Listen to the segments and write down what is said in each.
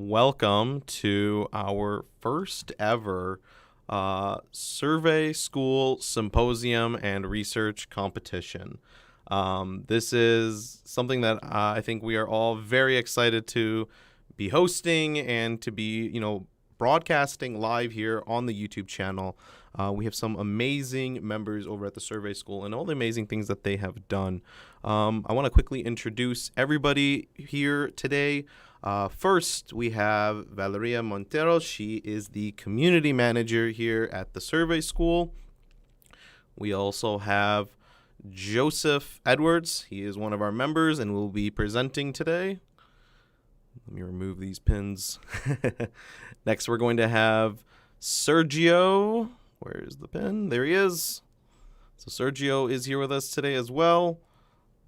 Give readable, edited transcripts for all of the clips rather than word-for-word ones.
welcome to our first ever survey school symposium and research competition. This is something that I think we are all very excited to be hosting and to be, broadcasting live here on the YouTube channel. We have some amazing members over at the survey school and all the amazing things that they have done. I want to quickly introduce everybody here today. First, we have Valeria Montero. She is the community manager here at the survey school. We also have Joseph Edwards. He is one of our members and will be presenting today. Let me remove these pins. Next, we're going to have Sergio. Where's the pin? There he is. So Sergio is here with us today as well.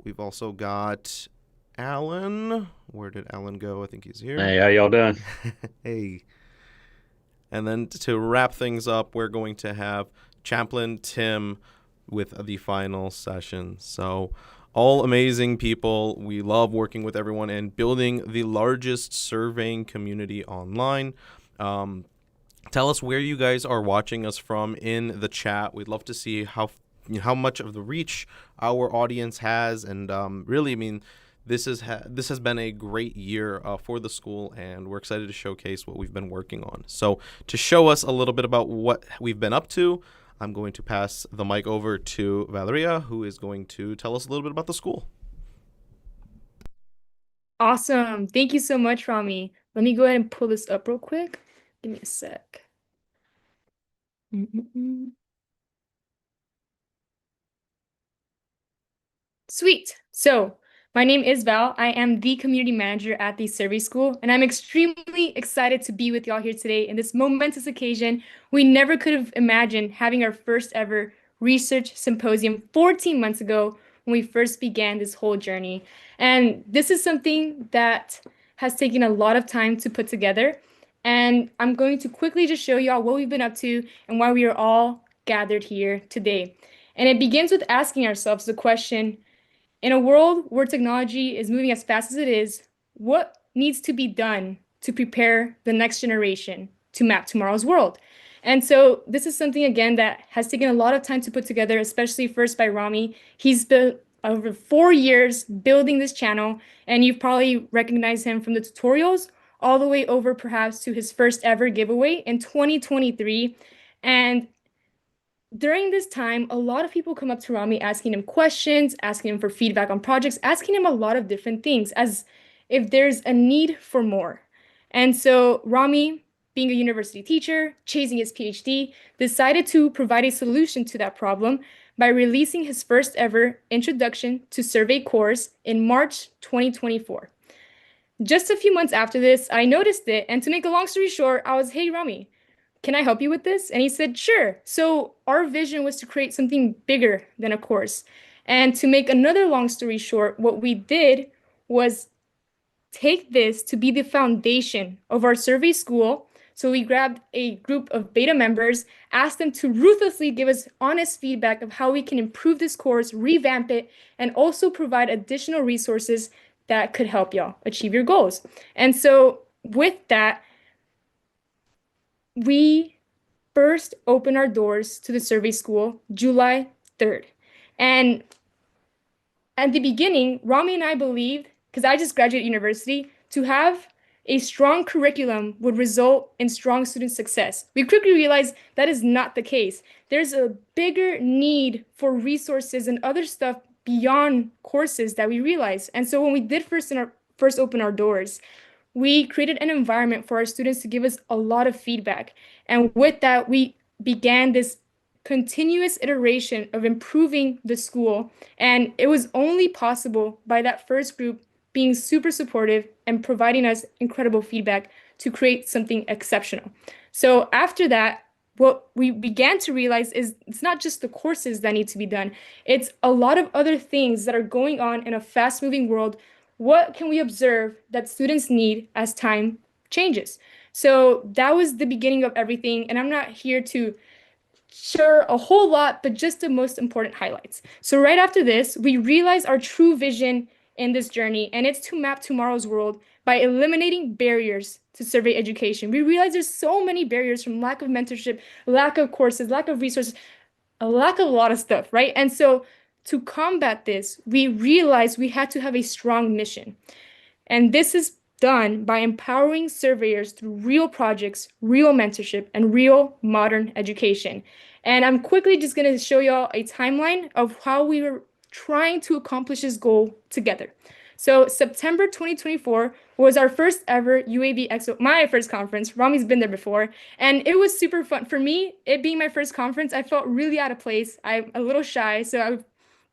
We've also got Alan. Where did Alan go? I think he's here. Hey, how y'all doing? Hey. And then to wrap things up, we're going to have Chaplain Tim with the final session. So all amazing people. We love working with everyone and building the largest surveying community online. Tell us where you guys are watching us from in the chat. We'd love to see how much of the reach our audience has, and this has been a great year for the school, and we're excited to showcase what we've been working on. So to show us a little bit about what we've been up to, I'm going to pass the mic over to Valeria, who is going to tell us a little bit about the school. Awesome. Thank you so much, Rami. Let me go ahead and pull this up real quick. Give me a sec. Sweet. So my name is Val. I am the community manager at the survey school, and I'm extremely excited to be with y'all here today in this momentous occasion. We never could have imagined having our first ever research symposium 14 months ago when we first began this whole journey. And this is something that has taken a lot of time to put together. And I'm going to quickly just show y'all what we've been up to and why we are all gathered here today. And it begins with asking ourselves the question, in a world where technology is moving as fast as it is, what needs to be done to prepare the next generation to map tomorrow's world? And so this is something, again, that has taken a lot of time to put together, especially first by Rami. He's been over 4 years building this channel, and you've probably recognized him from the tutorials all the way over perhaps to his first ever giveaway in 2023. And during this time, a lot of people come up to Rami asking him questions, asking him for feedback on projects, asking him a lot of different things as if there's a need for more. And so Rami, being a university teacher, chasing his PhD, decided to provide a solution to that problem by releasing his first ever Introduction to Survey course in March 2024. Just a few months after this, I noticed it, and to make a long story short, I was, hey, Rami, can I help you with this? And he said, sure. So our vision was to create something bigger than a course. And to make another long story short, what we did was take this to be the foundation of our survey school. So we grabbed a group of beta members, asked them to ruthlessly give us honest feedback of how we can improve this course, revamp it, and also provide additional resources that could help y'all achieve your goals. And so with that, we first opened our doors to the survey school July 3rd. And at the beginning, Rami and I believed, because I just graduated university, to have a strong curriculum would result in strong student success. We quickly realized that is not the case. There's a bigger need for resources and other stuff beyond courses that we realized. And so when we did first open our doors, we created an environment for our students to give us a lot of feedback. And with that, we began this continuous iteration of improving the school. And it was only possible by that first group being super supportive and providing us incredible feedback to create something exceptional. So after that, what we began to realize is it's not just the courses that need to be done. It's a lot of other things that are going on in a fast-moving world. What can we observe that students need as time changes? So that was the beginning of everything. And I'm not here to share a whole lot, but just the most important highlights. So right after this, we realized our true vision in this journey, and it's to map tomorrow's world by eliminating barriers to survey education. We realize there's so many barriers from lack of mentorship, lack of courses, lack of resources, a lack of a lot of stuff, right? And so to combat this, we realized we had to have a strong mission. And this is done by empowering surveyors through real projects, real mentorship, and real modern education. And I'm quickly just going to show y'all a timeline of how we were trying to accomplish this goal together. So September 2024 was our first ever UAV Expo, my first conference. Rami's been there before, and it was super fun. For me, it being my first conference, I felt really out of place. I'm a little shy, so I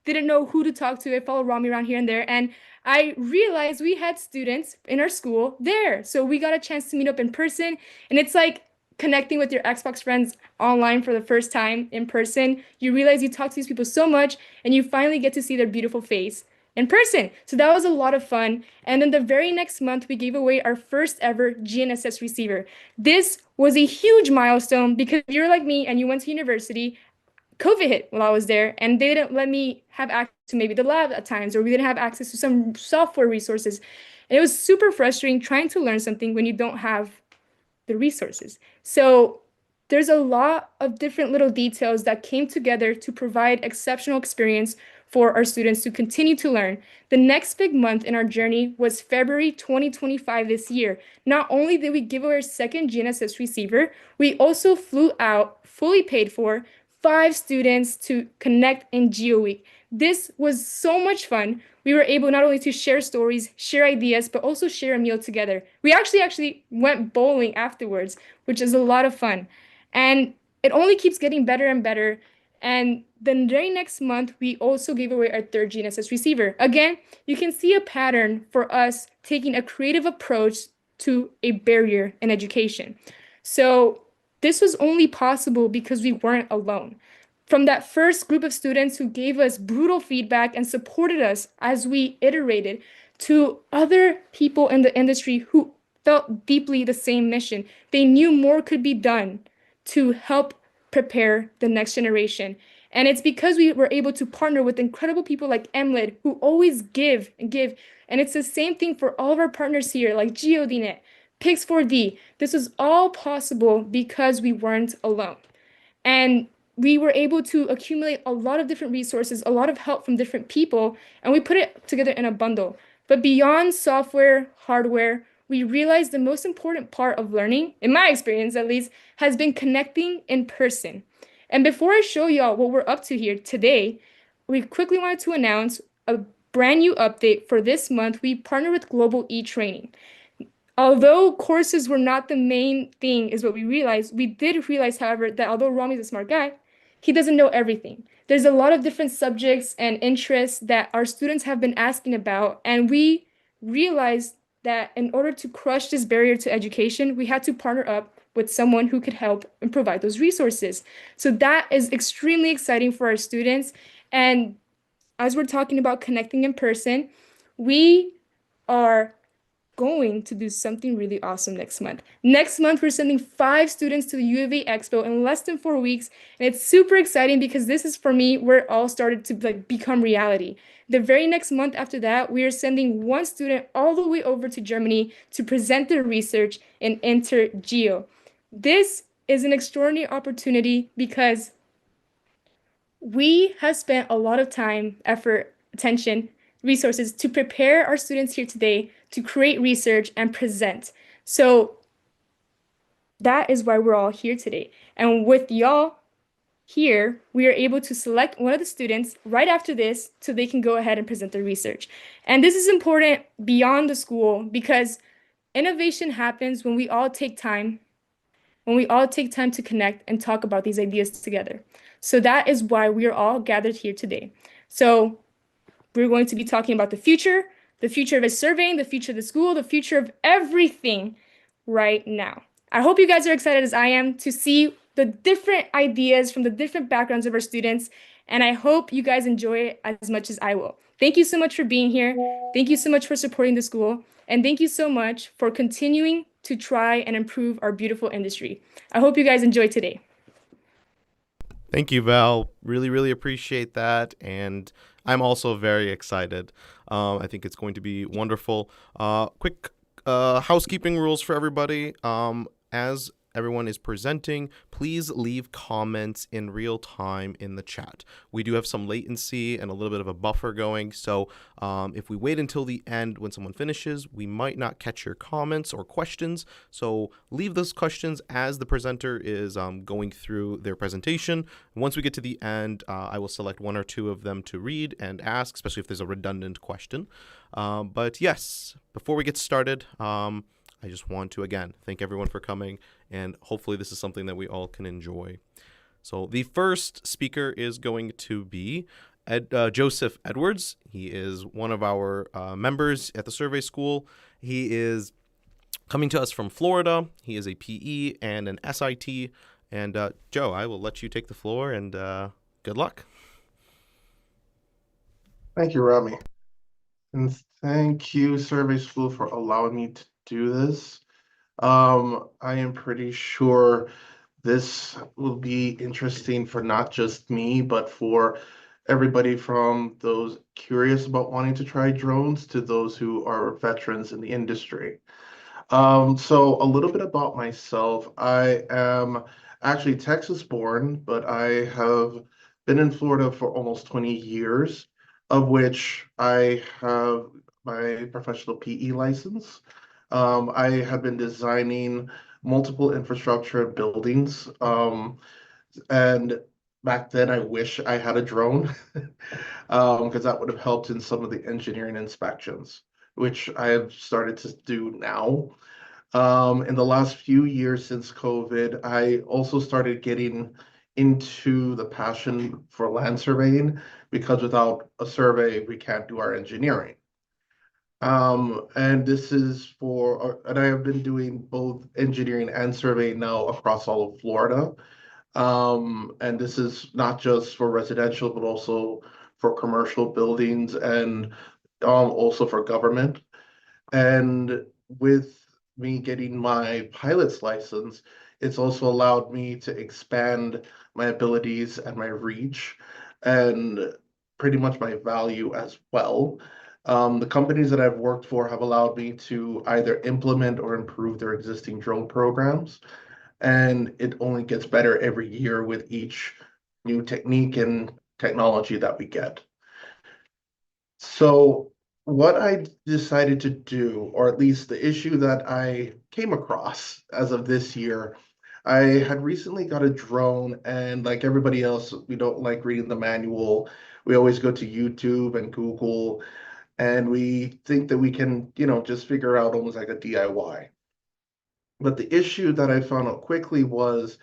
didn't know who to talk to. I followed Rami around here and there, and I realized we had students in our school there. So we got a chance to meet up in person, and it's like connecting with your Xbox friends online for the first time in person. You realize you talk to these people so much, and you finally get to see their beautiful face in person. So that was a lot of fun. And then the very next month, we gave away our first ever GNSS receiver. This was a huge milestone because if you're like me and you went to university, COVID hit while I was there, and they didn't let me have access to maybe the lab at times, or we didn't have access to some software resources. And it was super frustrating trying to learn something when you don't have the resources. So there's a lot of different little details that came together to provide exceptional experience for our students to continue to learn. The next big month in our journey was February 2025 this year. Not only did we give away our second GNSS receiver, we also flew out, fully paid for, 5 students to connect in Geo Week. This was so much fun. We were able not only to share stories, share ideas, but also share a meal together. We actually went bowling afterwards, which is a lot of fun. And it only keeps getting better and better. And the very next month, we also gave away our third GNSS receiver. Again, you can see a pattern for us taking a creative approach to a barrier in education. So this was only possible because we weren't alone. From that first group of students who gave us brutal feedback and supported us as we iterated, to other people in the industry who felt deeply the same mission. They knew more could be done to help prepare the next generation. And it's because we were able to partner with incredible people like MLID who always give and give. And it's the same thing for all of our partners here, like GeoDNet, Pix4D. This was all possible because we weren't alone. And we were able to accumulate a lot of different resources, a lot of help from different people, and we put it together in a bundle. But beyond software, hardware, we realized the most important part of learning, in my experience at least, has been connecting in person. And before I show y'all what we're up to here today, we quickly wanted to announce a brand new update for this month. We partnered with Global E-Training. Although courses were not the main thing, is what we did realize, however, that although Rami's a smart guy, he doesn't know everything. There's a lot of different subjects and interests that our students have been asking about, and we realized that in order to crush this barrier to education, we had to partner up with someone who could help and provide those resources. So that is extremely exciting for our students. And as we're talking about connecting in person, we are going to do something really awesome next month. Next month, we're sending 5 students to the UAV Expo in less than 4 weeks. And it's super exciting because this is, for me, where it all started to become reality. The very next month after that, we are sending 1 student all the way over to Germany to present their research in InterGeo. This is an extraordinary opportunity because we have spent a lot of time, effort, attention, resources to prepare our students here today to create research and present. So that is why we're all here today. And with y'all here, we are able to select one of the students right after this so they can go ahead and present their research. And this is important beyond the school because innovation happens when we all take time, to connect and talk about these ideas together. So that is why we are all gathered here today. So we're going to be talking about the future of surveying, the future of the school, the future of everything right now. I hope you guys are excited as I am to see the different ideas from the different backgrounds of our students, and I hope you guys enjoy it as much as I will. Thank you so much for being here. Thank you so much for supporting the school, and thank you so much for continuing to try and improve our beautiful industry. I hope you guys enjoy today. Thank you, Val. Really, really appreciate that. And I'm also very excited. I think it's going to be wonderful. Quick housekeeping rules for everybody. As everyone is presenting, please leave comments in real time in the chat. We do have some latency and a little bit of a buffer going, so if we wait until the end when someone finishes, we might not catch your comments or questions. So leave those questions as the presenter is going through their presentation. Once we get to the end, I will select one or two of them to read and ask, especially if there's a redundant question. But yes, before we get started, I just want to, again, thank everyone for coming, and hopefully this is something that we all can enjoy. So the first speaker is going to be Joseph Edwards. He is one of our members at the Survey School. He is coming to us from Florida. He is a PE and an SIT. And Joe, I will let you take the floor, and good luck. Thank you, Rami. And thank you, Survey School, for allowing me to do this. I am pretty sure this will be interesting for not just me, but for everybody from those curious about wanting to try drones to those who are veterans in the industry. So a little bit about myself. I am actually Texas born, but I have been in Florida for almost 20 years, of which I have my professional PE license. I have been designing multiple infrastructure buildings. And back then I wish I had a drone because that would have helped in some of the engineering inspections, which I have started to do now. In the last few years since COVID, I also started getting into the passion for land surveying because without a survey, we can't do our engineering. And this is and I have been doing both engineering and surveying now across all of Florida. And this is not just for residential, but also for commercial buildings and also for government. And with me getting my pilot's license, it's also allowed me to expand my abilities and my reach and pretty much my value as well. The companies that I've worked for have allowed me to either implement or improve their existing drone programs. And it only gets better every year with each new technique and technology that we get. So what I decided to do, or at least the issue that I came across as of this year, I had recently got a drone, and like everybody else, we don't like reading the manual. We always go to YouTube and Google, and we think that we can, just figure out almost like a DIY. But the issue that I found out quickly was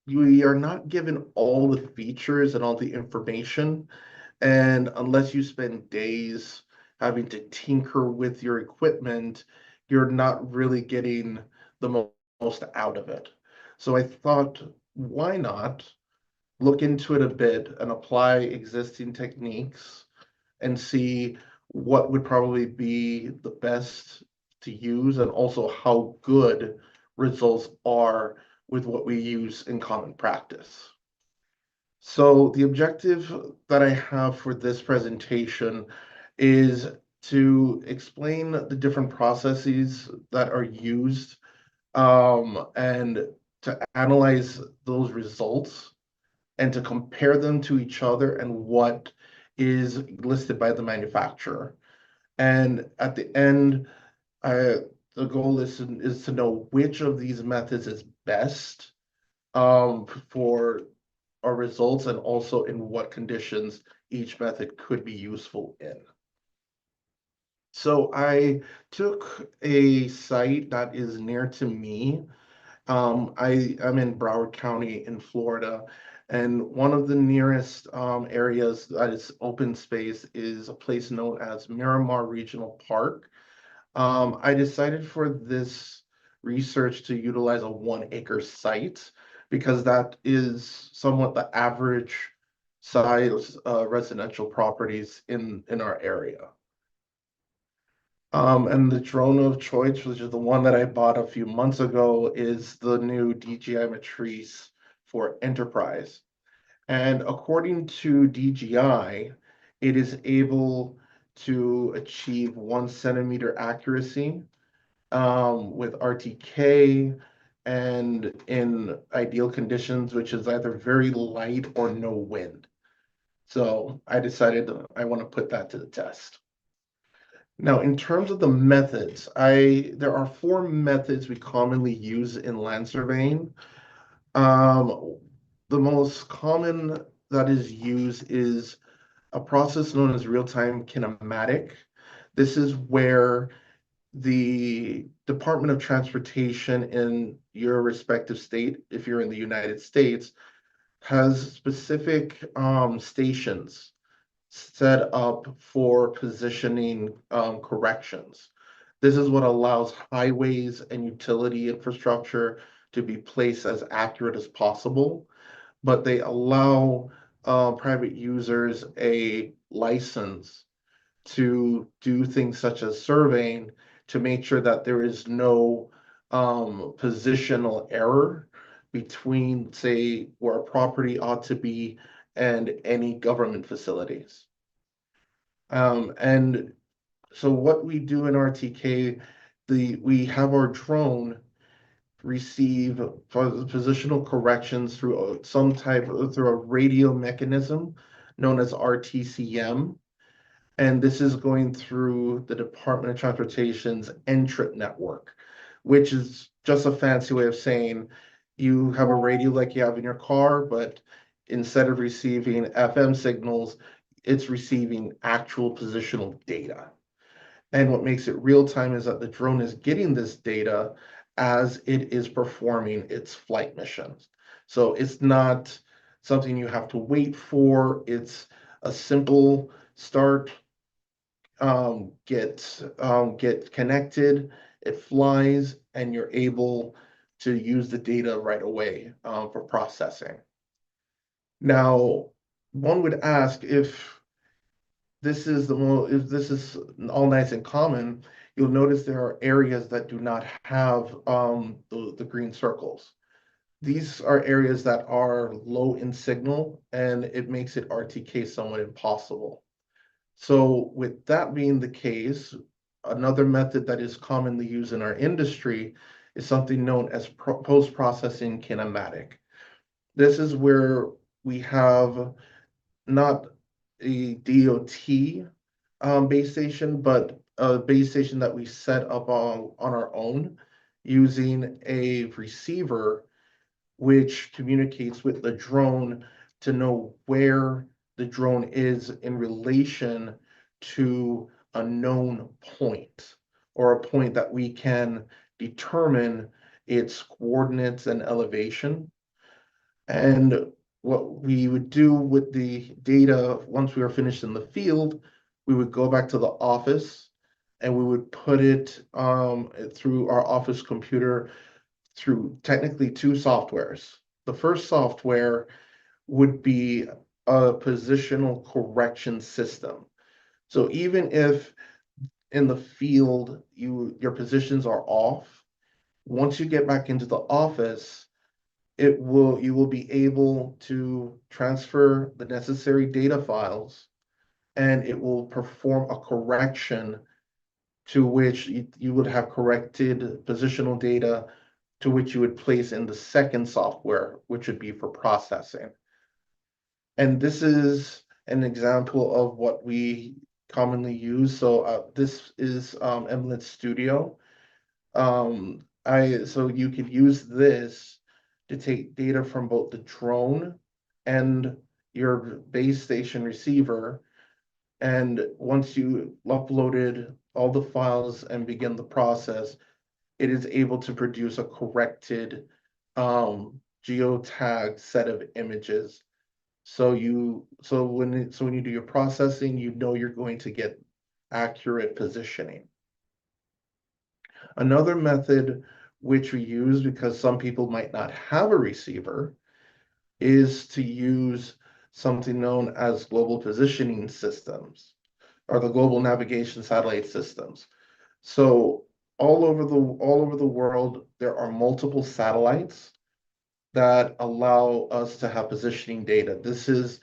we are not given all the features and all the information. And unless you spend days having to tinker with your equipment, you're not really getting the most out of it. So I thought, why not look into it a bit and apply existing techniques and see what would probably be the best to use and also how good results are with what we use in common practice. So the objective that I have for this presentation is to explain the different processes that are used and to analyze those results and to compare them to each other and what is listed by the manufacturer. And at the end, the goal is to know which of these methods is best for our results and also in what conditions each method could be useful in. So I took a site that is near to me. I'm in Broward County in Florida, and one of the nearest areas that is open space is a place known as Miramar Regional Park. I decided for this research to utilize a 1 acre site because that is somewhat the average size residential properties in our area. And the drone of choice, which is the one that I bought a few months ago, is the new DJI Matrice for Enterprise. And according to DJI, it is able to achieve 1 centimeter accuracy with RTK and in ideal conditions, which is either very light or no wind. So I decided I want to put that to the test. Now, in terms of the methods, there are 4 methods we commonly use in land surveying. The most common that is used is a process known as real-time kinematic. This is where the Department of Transportation in your respective state, if you're in the United States, has specific stations set up for positioning corrections. This is what allows highways and utility infrastructure to be placed as accurate as possible, but they allow private users a license to do things such as surveying to make sure that there is no positional error between, say, where a property ought to be and any government facilities. And so what we do in RTK, we have our drone receive positional corrections through through a radio mechanism known as RTCM. And this is going through the Department of Transportation's NTRIP network, which is just a fancy way of saying you have a radio like you have in your car, but instead of receiving FM signals, it's receiving actual positional data. And what makes it real time is that the drone is getting this data as it is performing its flight missions. So it's not something you have to wait for. It's a simple start, get connected, it flies, and you're able to use the data right away for processing. Now, one would ask if this is all nice and common, you'll notice there are areas that do not have the green circles. These are areas that are low in signal, and it makes it RTK somewhat impossible. So with that being the case, another method that is commonly used in our industry is something known as post-processing kinematic. This is where we have not a DOT base station, but a base station that we set up on our own using a receiver which communicates with the drone to know where the drone is in relation to a known point or a point that we can determine its coordinates and elevation. And what we would do with the data once we were finished in the field, we would go back to the office and we would put it through our office computer through technically 2 softwares. The first software would be a positional correction system. So even if in the field your positions are off, once you get back into the office, you will be able to transfer the necessary data files and it will perform a correction to which you would have corrected positional data to which you would place in the second software, which would be for processing. And this is an example of what we commonly use. So this is Emlet Studio. So you could use this to take data from both the drone and your base station receiver. And once you uploaded all the files and begin the process, it is able to produce a corrected geotag set of images. So when you do your processing, you know you're going to get accurate positioning. Another method which we use because some people might not have a receiver is to use something known as global positioning systems or the global navigation satellite systems. So all over the world, there are multiple satellites that allow us to have positioning data. This is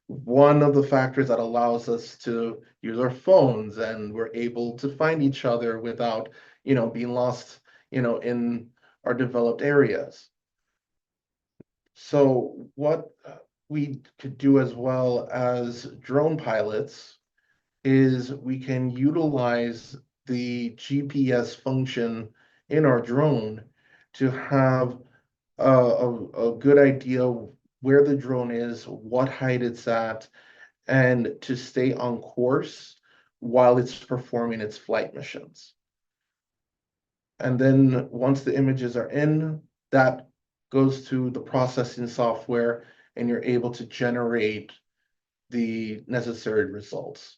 one of the factors that allows us to use our phones, and we're able to find each other without, being lost, in our developed areas. So what we could do as well as drone pilots is we can utilize the GPS function in our drone to have a good idea where the drone is, what height it's at, and to stay on course while it's performing its flight missions. And then once the images are in, that goes to the processing software, and you're able to generate the necessary results.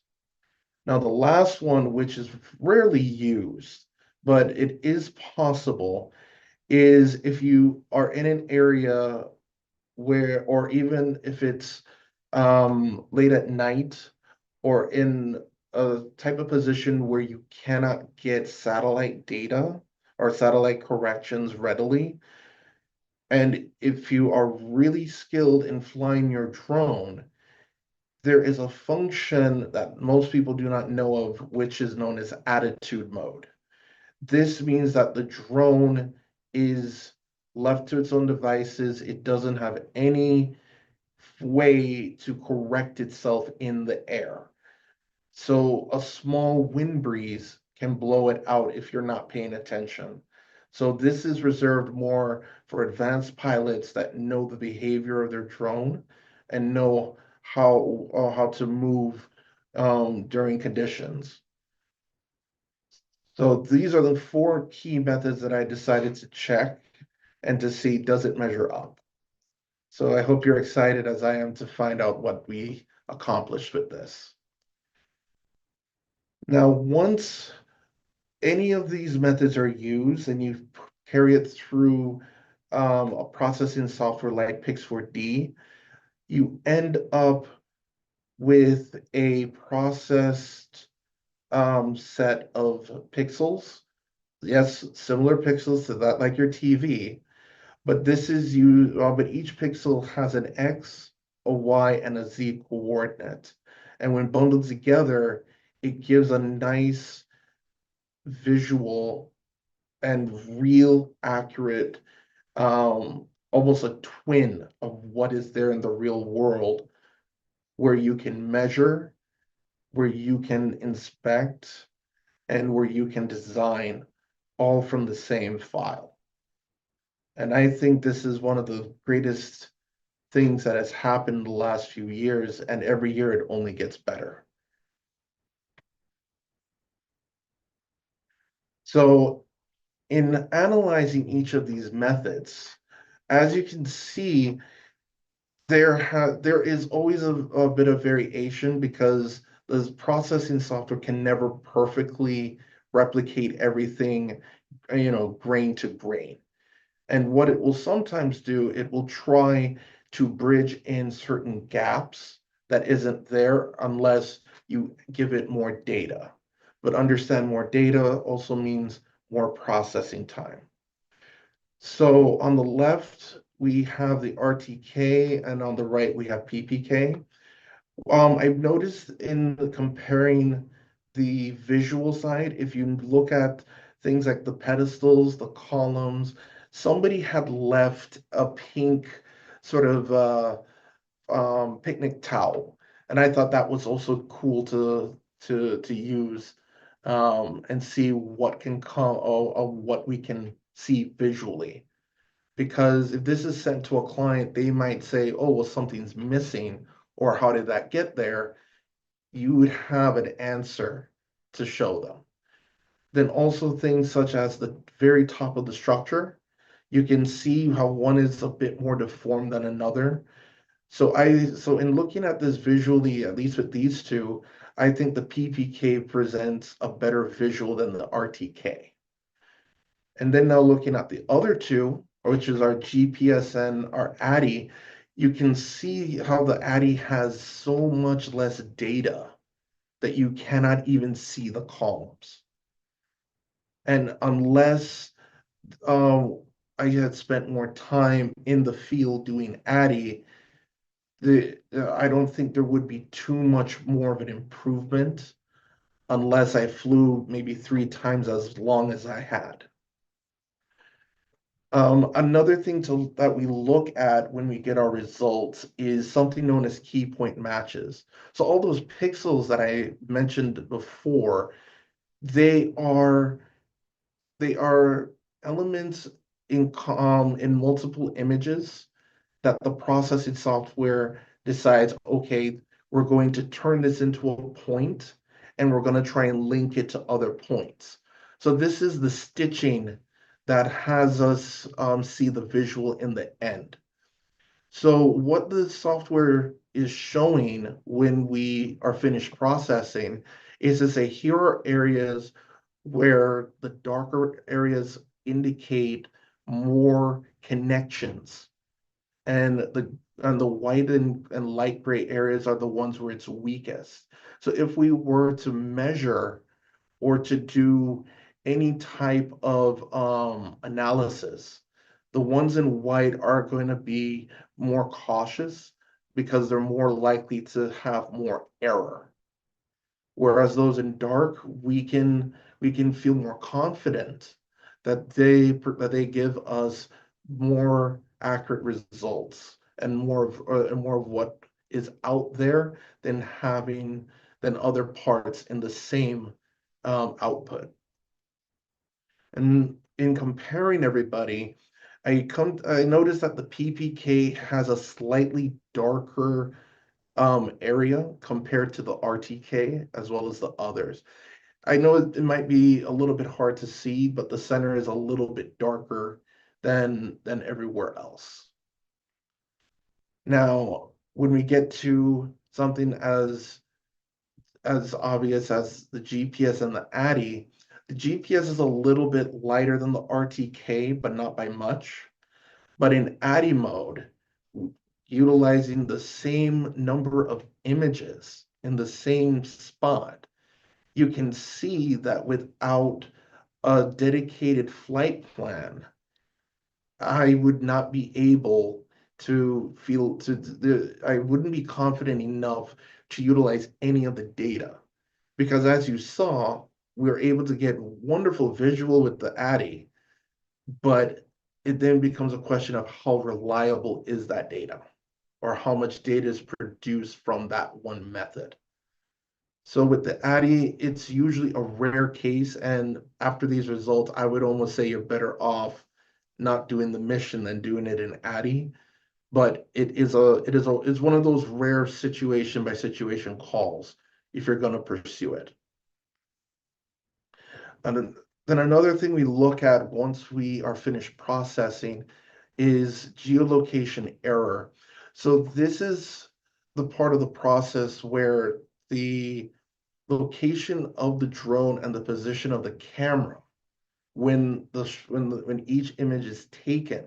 Now, the last one, which is rarely used, but it is possible, is if you are in an area where, or even if it's late at night, or in a type of position where you cannot get satellite data or satellite corrections readily. And if you are really skilled in flying your drone, there is a function that most people do not know of, which is known as attitude mode. This means that the drone is left to its own devices. It doesn't have any way to correct itself in the air. So a small wind breeze can blow it out if you're not paying attention. So this is reserved more for advanced pilots that know the behavior of their drone and know how to move during conditions. So these are the 4 key methods that I decided to check and to see, does it measure up? So I hope you're excited as I am to find out what we accomplished with this. Now, once any of these methods are used and you carry it through a processing software like Pix4D, you end up with a processed set of pixels. Yes, similar pixels to that, like your TV, but this is you. But each pixel has an X, a Y, and a Z coordinate, and when bundled together, it gives a nice visual and real accurate, almost a twin of what is there in the real world, where you can measure, where you can inspect, and where you can design, all from the same file. And I think this is one of the greatest things that has happened the last few years, and every year it only gets better. So in analyzing each of these methods, as you can see, there is always a bit of variation because the processing software can never perfectly replicate everything, grain to grain. And what it will sometimes do, it will try to bridge in certain gaps that isn't there unless you give it more data. But understand, more data also means more processing time. So on the left, we have the RTK, and on the right, we have PPK. I've noticed in comparing the visual side, if you look at things like the pedestals, the columns, somebody had left a pink sort of picnic towel, and I thought that was also cool to use, and see what can come, or what we can see visually. Because if this is sent to a client, they might say, oh, well, something's missing, or how did that get there? You would have an answer to show them. Then also things such as the very top of the structure, you can see how one is a bit more deformed than another. So in looking at this visually, at least with these two, I think the PPK presents a better visual than the RTK. And then now looking at the other two, which is our GPS and our ADDIE, you can see how the ADDIE has so much less data that you cannot even see the columns. And unless I had spent more time in the field doing ADDIE, I don't think there would be too much more of an improvement unless I flew maybe 3 times as long as I had. Another thing that we look at when we get our results is something known as key point matches. So all those pixels that I mentioned before, they are they are elements in multiple images that the processing software decides, okay, we're going to turn this into a point and we're going to try and link it to other points. So this is the stitching that has us see the visual in the end. So what the software is showing when we are finished processing is to say, here are areas where the darker areas indicate more connections, and the white and light gray areas are the ones where it's weakest. So if we were to measure or to do any type of analysis, the ones in white are going to be more cautious because they're more likely to have more error. Whereas those in dark, we can feel more confident that they give us more accurate results and more of what is out there than other parts in the same output. And in comparing everybody, I noticed that the PPK has a slightly darker area compared to the RTK as well as the others. I know it might be a little bit hard to see, but the center is a little bit darker than everywhere else. Now, when we get to something as obvious as the GPS and the ADDIE, the GPS is a little bit lighter than the RTK, but not by much. But in ADDIE mode, utilizing the same number of images in the same spot, you can see that without a dedicated flight plan, I would not be able to I wouldn't be confident enough to utilize any of the data. Because as you saw, we were able to get wonderful visual with the ADDIE, but it then becomes a question of how reliable is that data, or how much data is produced from that one method. So with the ADDIE, it's usually a rare case, and after these results, I would almost say you're better off not doing the mission than doing it in ADDIE. But it's one of those rare situation by situation calls if you're going to pursue it. And then another thing we look at once we are finished processing is geolocation error. So this is the part of the process where the location of the drone and the position of the camera when each image is taken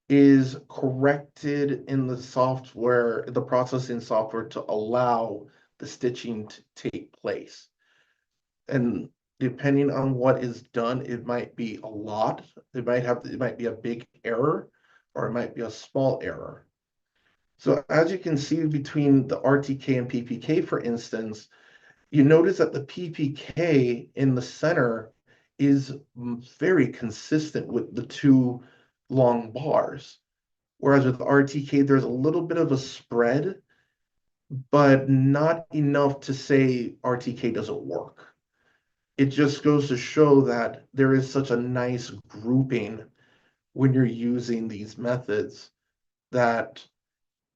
is corrected in the software, the processing software, to allow the stitching to take place. And depending on what is done, it might be a lot. It might be a big error, or it might be a small error. So as you can see between the RTK and PPK, for instance, you notice that the PPK in the center is very consistent with the two long bars. Whereas with RTK, there's a little bit of a spread, but not enough to say RTK doesn't work. It just goes to show that there is such a nice grouping when you're using these methods that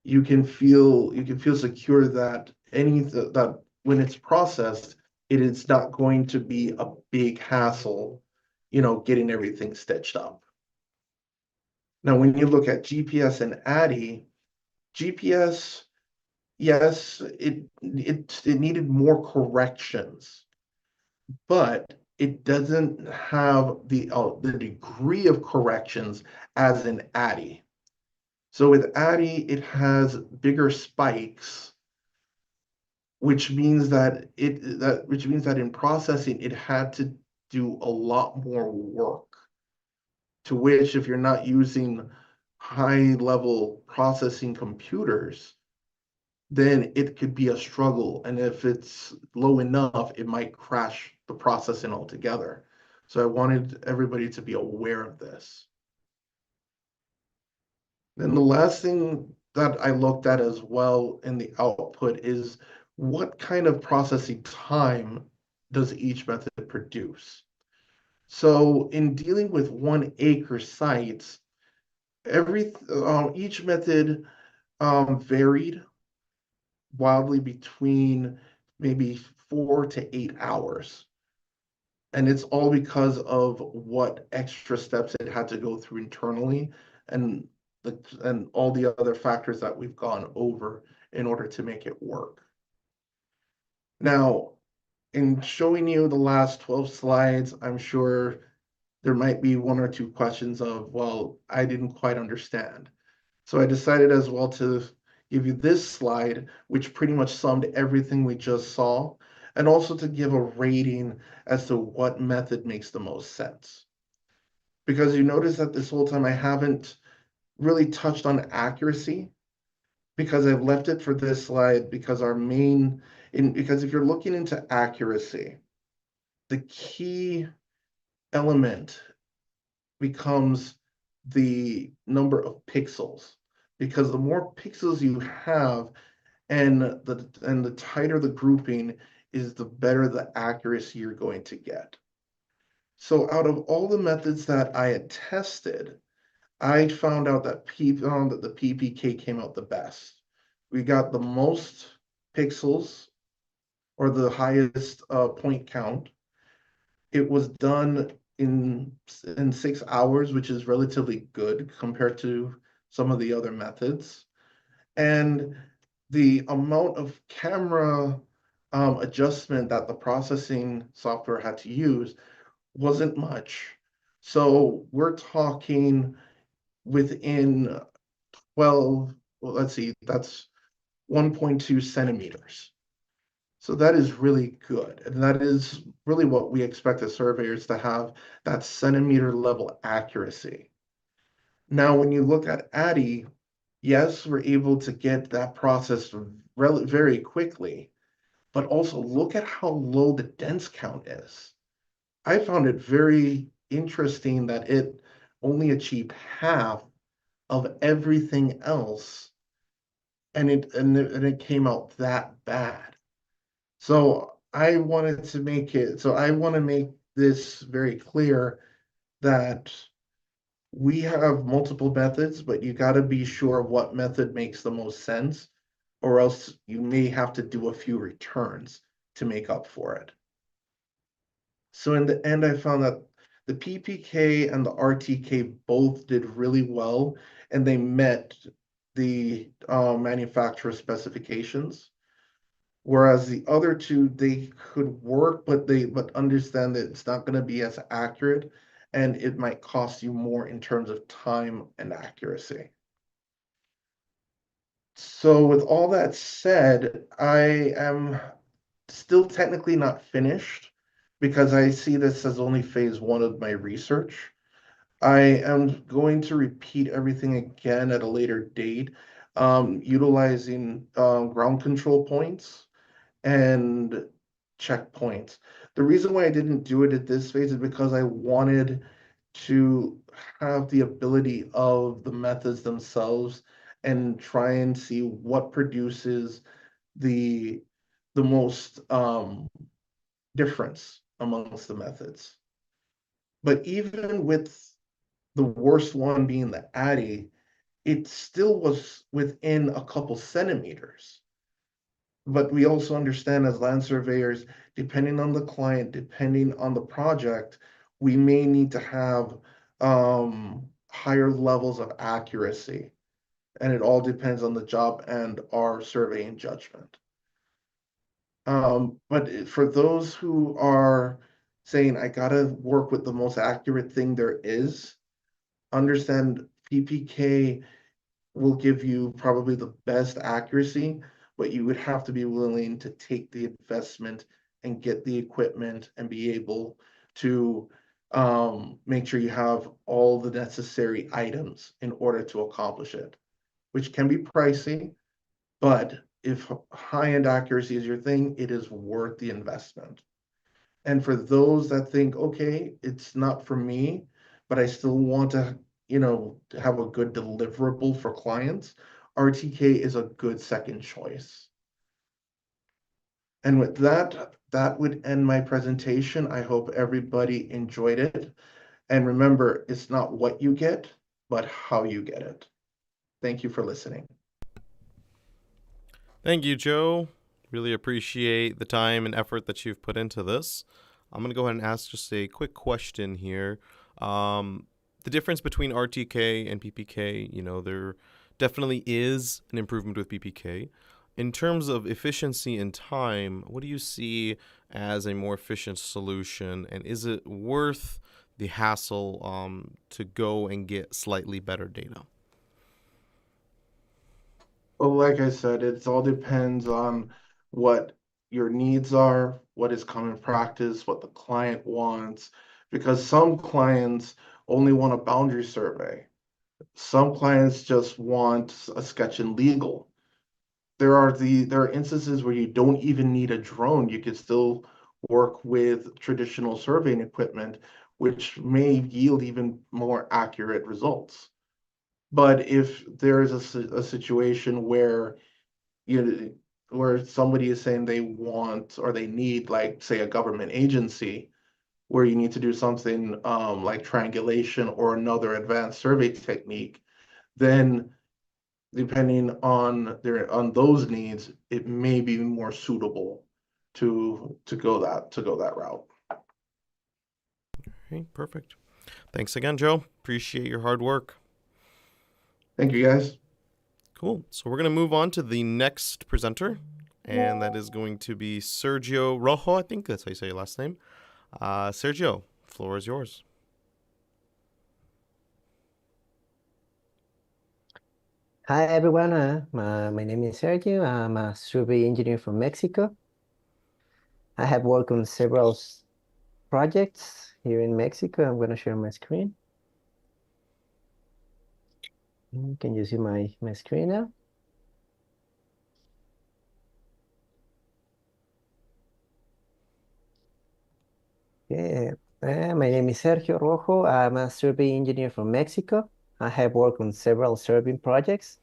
you can feel secure that that when it's processed, it is not going to be a big hassle, getting everything stitched up. Now, when you look at GPS and ADDIE, GPS, yes, it needed more corrections, but it doesn't have the degree of corrections as in ADDIE. So with ADDIE, it has bigger spikes, which means that in processing it had to do a lot more work. To which, if you're not using high level processing computers, then it could be a struggle. And if it's low enough, it might crash the processing altogether. So I wanted everybody to be aware of this. Then the last thing that I looked at as well in the output is what kind of processing time does each method produce? So in dealing with 1 acre sites, each method varied wildly between maybe 4 to 8 hours. And it's all because of what extra steps it had to go through internally and and all the other factors that we've gone over in order to make it work. Now, in showing you the last 12 slides, I'm sure there might be 1 or 2 questions of, well, I didn't quite understand. So I decided as well to give you this slide, which pretty much summed everything we just saw, and also to give a rating as to what method makes the most sense. Because you notice that this whole time I haven't really touched on accuracy, because I've left it for this slide because because if you're looking into accuracy, the key element becomes the number of pixels, because the more pixels you have and the tighter the grouping is, the better the accuracy you're going to get. So out of all the methods that I had tested, I found out that the PPK came out the best. We got the most pixels, or the highest point count. It was done in 6 hours, which is relatively good compared to some of the other methods. And the amount of camera adjustment that the processing software had to use wasn't much. So we're talking within 12, well, let's see, that's 1.2 centimeters. So that is really good. And that is really what we expect the surveyors to have, that centimeter level accuracy. Now, when you look at ADDIE, yes, we're able to get that processed very quickly, but also look at how low the dense count is. I found it very interesting that it only achieved half of everything else, and it came out that bad. So I wanted to make it, so I want to make this very clear that we have multiple methods, but you got to be sure what method makes the most sense, or else you may have to do a few returns to make up for it. So in the end, I found that the PPK and the RTK both did really well, and they met the manufacturer specifications. Whereas the other two, they could work, but understand that it's not going to be as accurate, and it might cost you more in terms of time and accuracy. So with all that said, I am still technically not finished, because I see this as only phase 1 of my research. I am going to repeat everything again at a later date, utilizing ground control points and checkpoints. The reason why I didn't do it at this phase is because I wanted to have the ability of the methods themselves and try and see what produces the most difference amongst the methods. But even with the worst one being the ADDIE, it still was within a couple centimeters. But we also understand as land surveyors, depending on the client, depending on the project, we may need to have higher levels of accuracy. And it all depends on the job and our surveying judgment. But for those who are saying, I gotta work with the most accurate thing there is, understand PPK will give you probably the best accuracy, but you would have to be willing to take the investment and get the equipment and be able to make sure you have all the necessary items in order to accomplish it, which can be pricey, but if high-end accuracy is your thing, it is worth the investment. And for those that think, okay, it's not for me, but I still want to, to have a good deliverable for clients, RTK is a good second choice. And with that, that would end my presentation. I hope everybody enjoyed it. And remember, it's not what you get, but how you get it. Thank you for listening. Thank you, Joe. Really appreciate the time and effort that you've put into this. I'm going to go ahead and ask just a quick question here. The difference between RTK and PPK, there definitely is an improvement with PPK. In terms of efficiency and time, what do you see as a more efficient solution? And is it worth the hassle to go and get slightly better data? Well, like I said, it all depends on what your needs are, what is common practice, what the client wants, because some clients only want a boundary survey. Some clients just want a sketch in legal. There are instances where you don't even need a drone. You could still work with traditional surveying equipment, which may yield even more accurate results. But if there is a situation where you where somebody is saying they want or they need, like, say, a government agency where you need to do something like triangulation or another advanced survey technique, then depending on those needs, it may be more suitable to go that route. Okay, perfect. Thanks again, Joe. Appreciate your hard work. Thank you, guys. Cool. So we're going to move on to the next presenter, and that is going to be Sergio Rojo. I think that's how you say your last name. Sergio, floor is yours. Hi everyone, my name is Sergio. I'm a survey engineer from Mexico. I have worked on several projects here in Mexico. I'm going to share my screen. Can you see my screen now? Yeah, my name is Sergio Rojo. I'm a survey engineer from Mexico. I have worked on several surveying projects,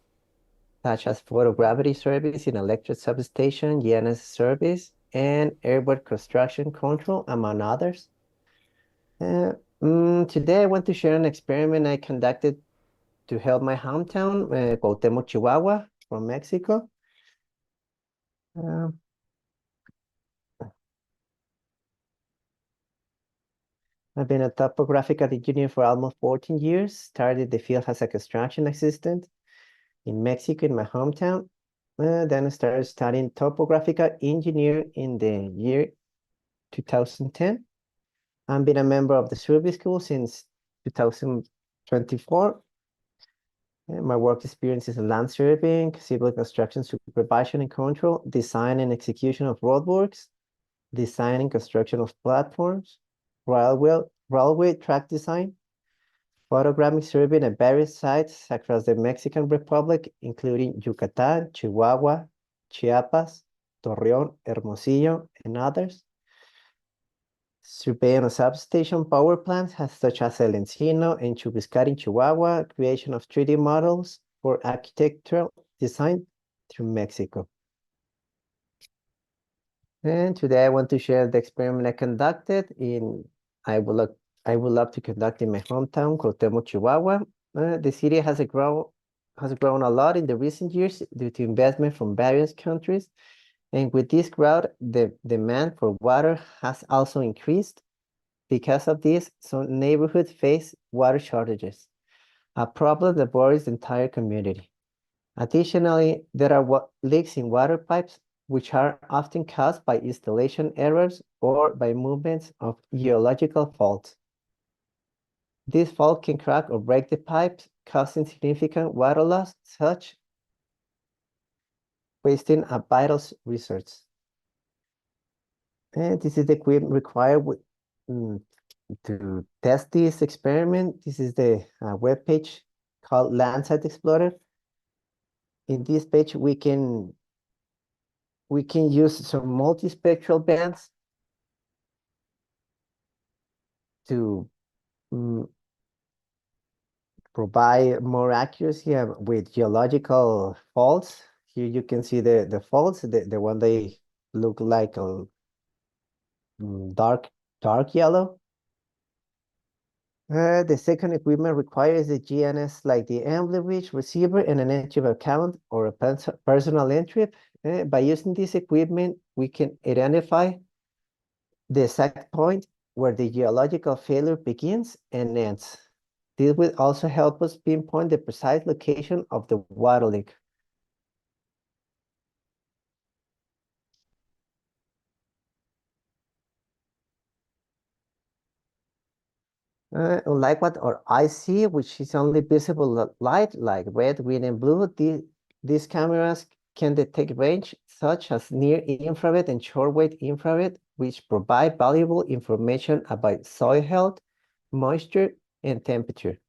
such as photogravity surveys in electric substation, GNS surveys, and airport construction control, among others. Today I want to share an experiment I conducted to help my hometown, Cuauhtémoc, Chihuahua, from Mexico. I've been a topographical engineer for almost 14 years, started the field as a construction assistant in Mexico, in my hometown. Then I started studying topographical engineer in the year 2010. I've been a member of the survey school since 2024. My work experience is in land surveying, civil construction supervision and control, design and execution of roadworks, design and construction of platforms, railway track design, photographic surveying at various sites across the Mexican Republic, including Yucatan, Chihuahua, Chiapas, Torreón, Hermosillo, and others. Surveying of substation power plants such as El Encino and Chubiscar in Chihuahua, creation of 3D models for architectural design through Mexico. And today I want to share the experiment I conducted I would love to conduct in my hometown, Cuauhtémoc, Chihuahua. The city has grown a lot in the recent years due to investment from various countries. And with this growth, the demand for water has also increased. Because of this, some neighborhoods face water shortages, a problem that worries the entire community. Additionally, there are leaks in water pipes, which are often caused by installation errors or by movements of geological faults. This fault can crack or break the pipes, causing significant water loss, such wasting a vital resource. And this is the equipment required to test this experiment, this is the web page called Landsat Explorer. In this page, we can use some multispectral bands to provide more accuracy with geological faults. Here you can see the faults, the one they look like a dark yellow. The second equipment requires a GNS like the emblem reach receiver and an entry account or a personal entry. By using this equipment, we can identify the exact point where the geological failure begins and ends. This will also help us pinpoint the precise location of the water leak. Unlike what our eyes see, which is only visible light like red, green, and blue, these cameras can detect range such as near infrared and shortwave infrared, which provide valuable information about soil health, moisture, and temperature.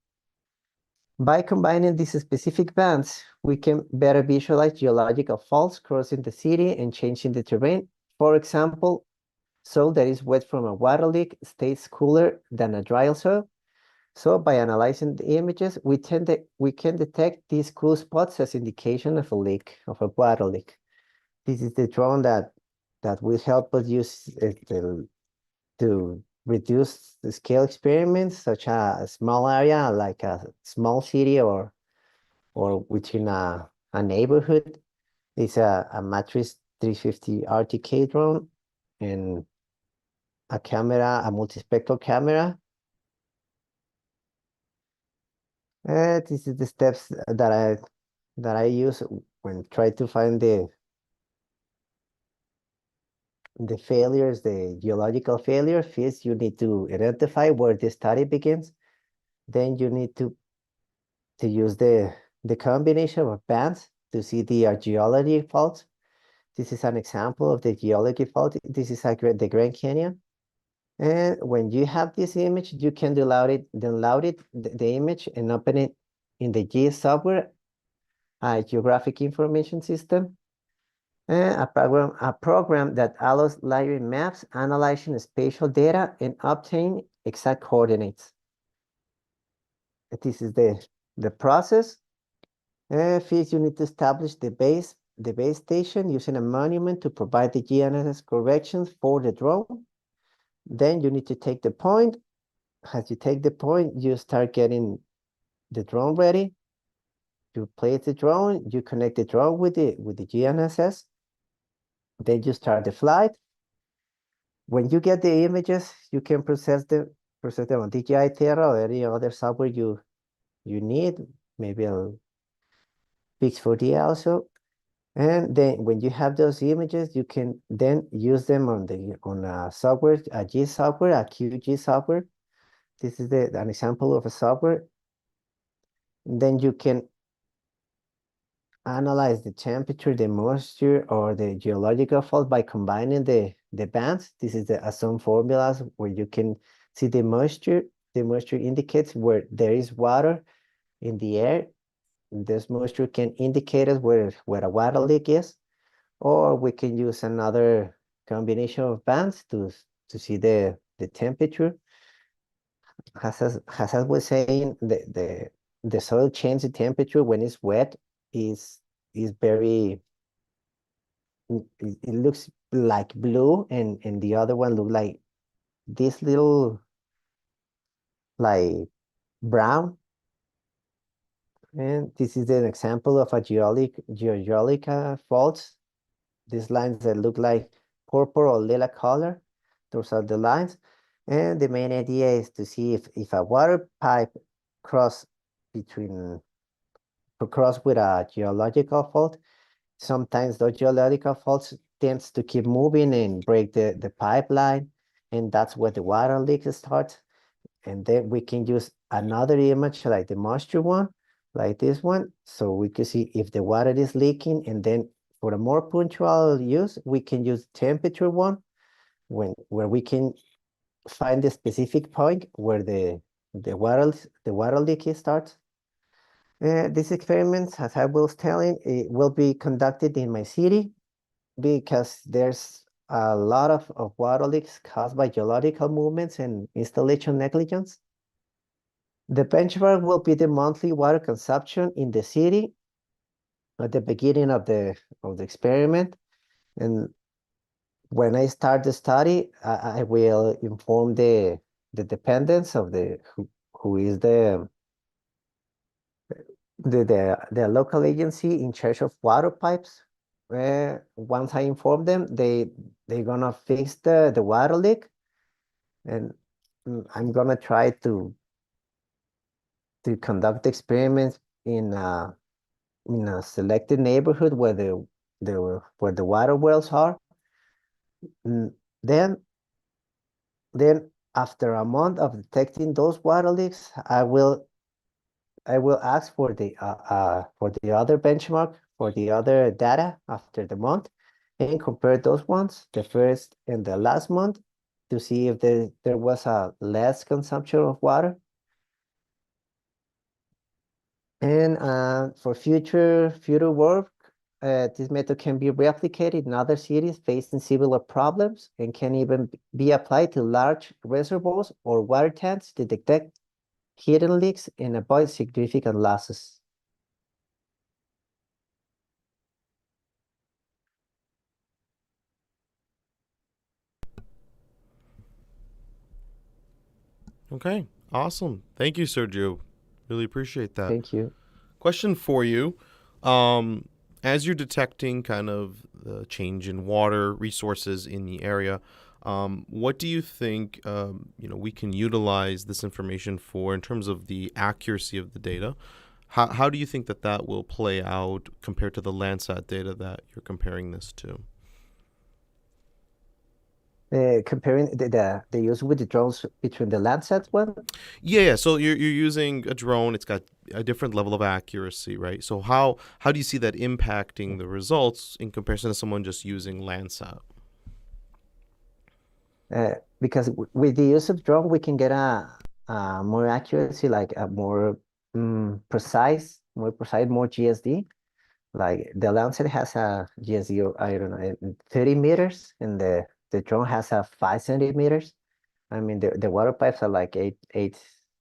By combining these specific bands, we can better visualize geological faults crossing the city and changing the terrain. For example, soil that is wet from a water leak stays cooler than a dry soil. So by analyzing the images, we can detect these cool spots as indication of a leak, of a water leak. This is the drone that will help us use to reduce the scale experiments, such as a small area like a small city or within a neighborhood. It's a Matrix 350 RTK drone and a camera, a multispectral camera. This is the steps that I use when try to find the failures, the geological failure. First, you need to identify where the study begins. Then you need to use the combination of bands to see the geology faults. This is an example of the geology fault. This is the Grand Canyon. And when you have this image, you can download the image and open it in the GIS software, a geographic information system, and a program that allows layering maps, analyzing spatial data, and obtaining exact coordinates. This is the process. First, you need to establish the base station using a monument to provide the GNSS corrections for the drone. Then you need to take the point. As you take the point, you start getting the drone ready. You place the drone, you connect the drone with the GNSS. Then you start the flight. When you get the images, you can process them on DJI Terra or any other software you need, maybe a Pix4D also. And then when you have those images, you can then use them on a software, a GIS software, a QGIS software. This is an example of a software. Then you can analyze the temperature, the moisture, or the geological fault by combining the bands. This is some formulas where you can see the moisture. The moisture indicates where there is water in the air. This moisture can indicate us where a water leak is, or we can use another combination of bands to see the temperature. As I was saying, the soil change the temperature when it's wet is very, it looks like blue, and the other one look like this little like brown. And this is an example of a geologic faults. These lines that look like purple or lilac color, those are the lines. And the main idea is to see if a water pipe cross with a geological fault. Sometimes those geological faults tends to keep moving and break the pipeline, and that's where the water leak starts. And then we can use another image like the moisture one, like this one, so we can see if the water is leaking. And then for a more punctual use, we can use temperature one, where we can find the specific point where the water leak starts. These experiments, as I was telling, it will be conducted in my city because there's a lot of water leaks caused by geological movements and installation negligence. The benchmark will be the monthly water consumption in the city at the beginning of the experiment. And when I start the study, I will inform the dependents of who is the local agency in charge of water pipes. Once I inform them, they're gonna fix the water leak, and I'm gonna try to conduct experiments in a selected neighborhood where where the water wells are. Mm, Then after a month of detecting those water leaks, I will ask for the other benchmark for the other data after the month and compare those ones, the first and the last month, to see if there was a less consumption of water. And for future work, this method can be replicated in other cities facing similar problems and can even be applied to large reservoirs or water tanks to detect hidden leaks and avoid significant losses. Okay, awesome. Thank you, Sergio. Really appreciate that. Thank you. Question for you. As you're detecting kind of the change in water resources in the area, what do you think we can utilize this information for in terms of the accuracy of the data? How do you think that will play out compared to the Landsat data that you're comparing this to? Comparing the use with the drones between the Landsat one. Yeah. So you're using a drone. It's got a different level of accuracy, right? So how do you see that impacting the results in comparison to someone just using Landsat? Because with the use of drone, we can get a more accuracy, like a more precise, more GSD. Like the Lancet has a GSD of, I don't know, 30 meters, and the drone has a 5 centimeters. I mean, the water pipes are like 8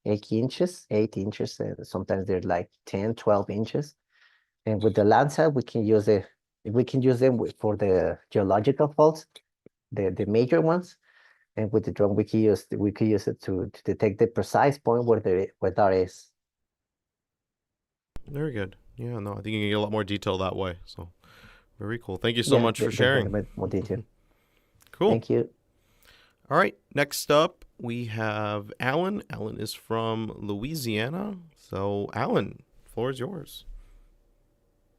inches, and sometimes they're like 10, 12 inches. And with the Lancet, we can use them for the geological faults, the major ones. And with the drone, we could use it to detect the precise point where that is. Very good. Yeah, no, I think you can get a lot more detail that way. So very cool. Thank you so Yeah, much for definitely sharing. more detail. Cool. Thank you. All right. Next up, we have Alan. Alan is from Louisiana. So, Alan, floor is yours.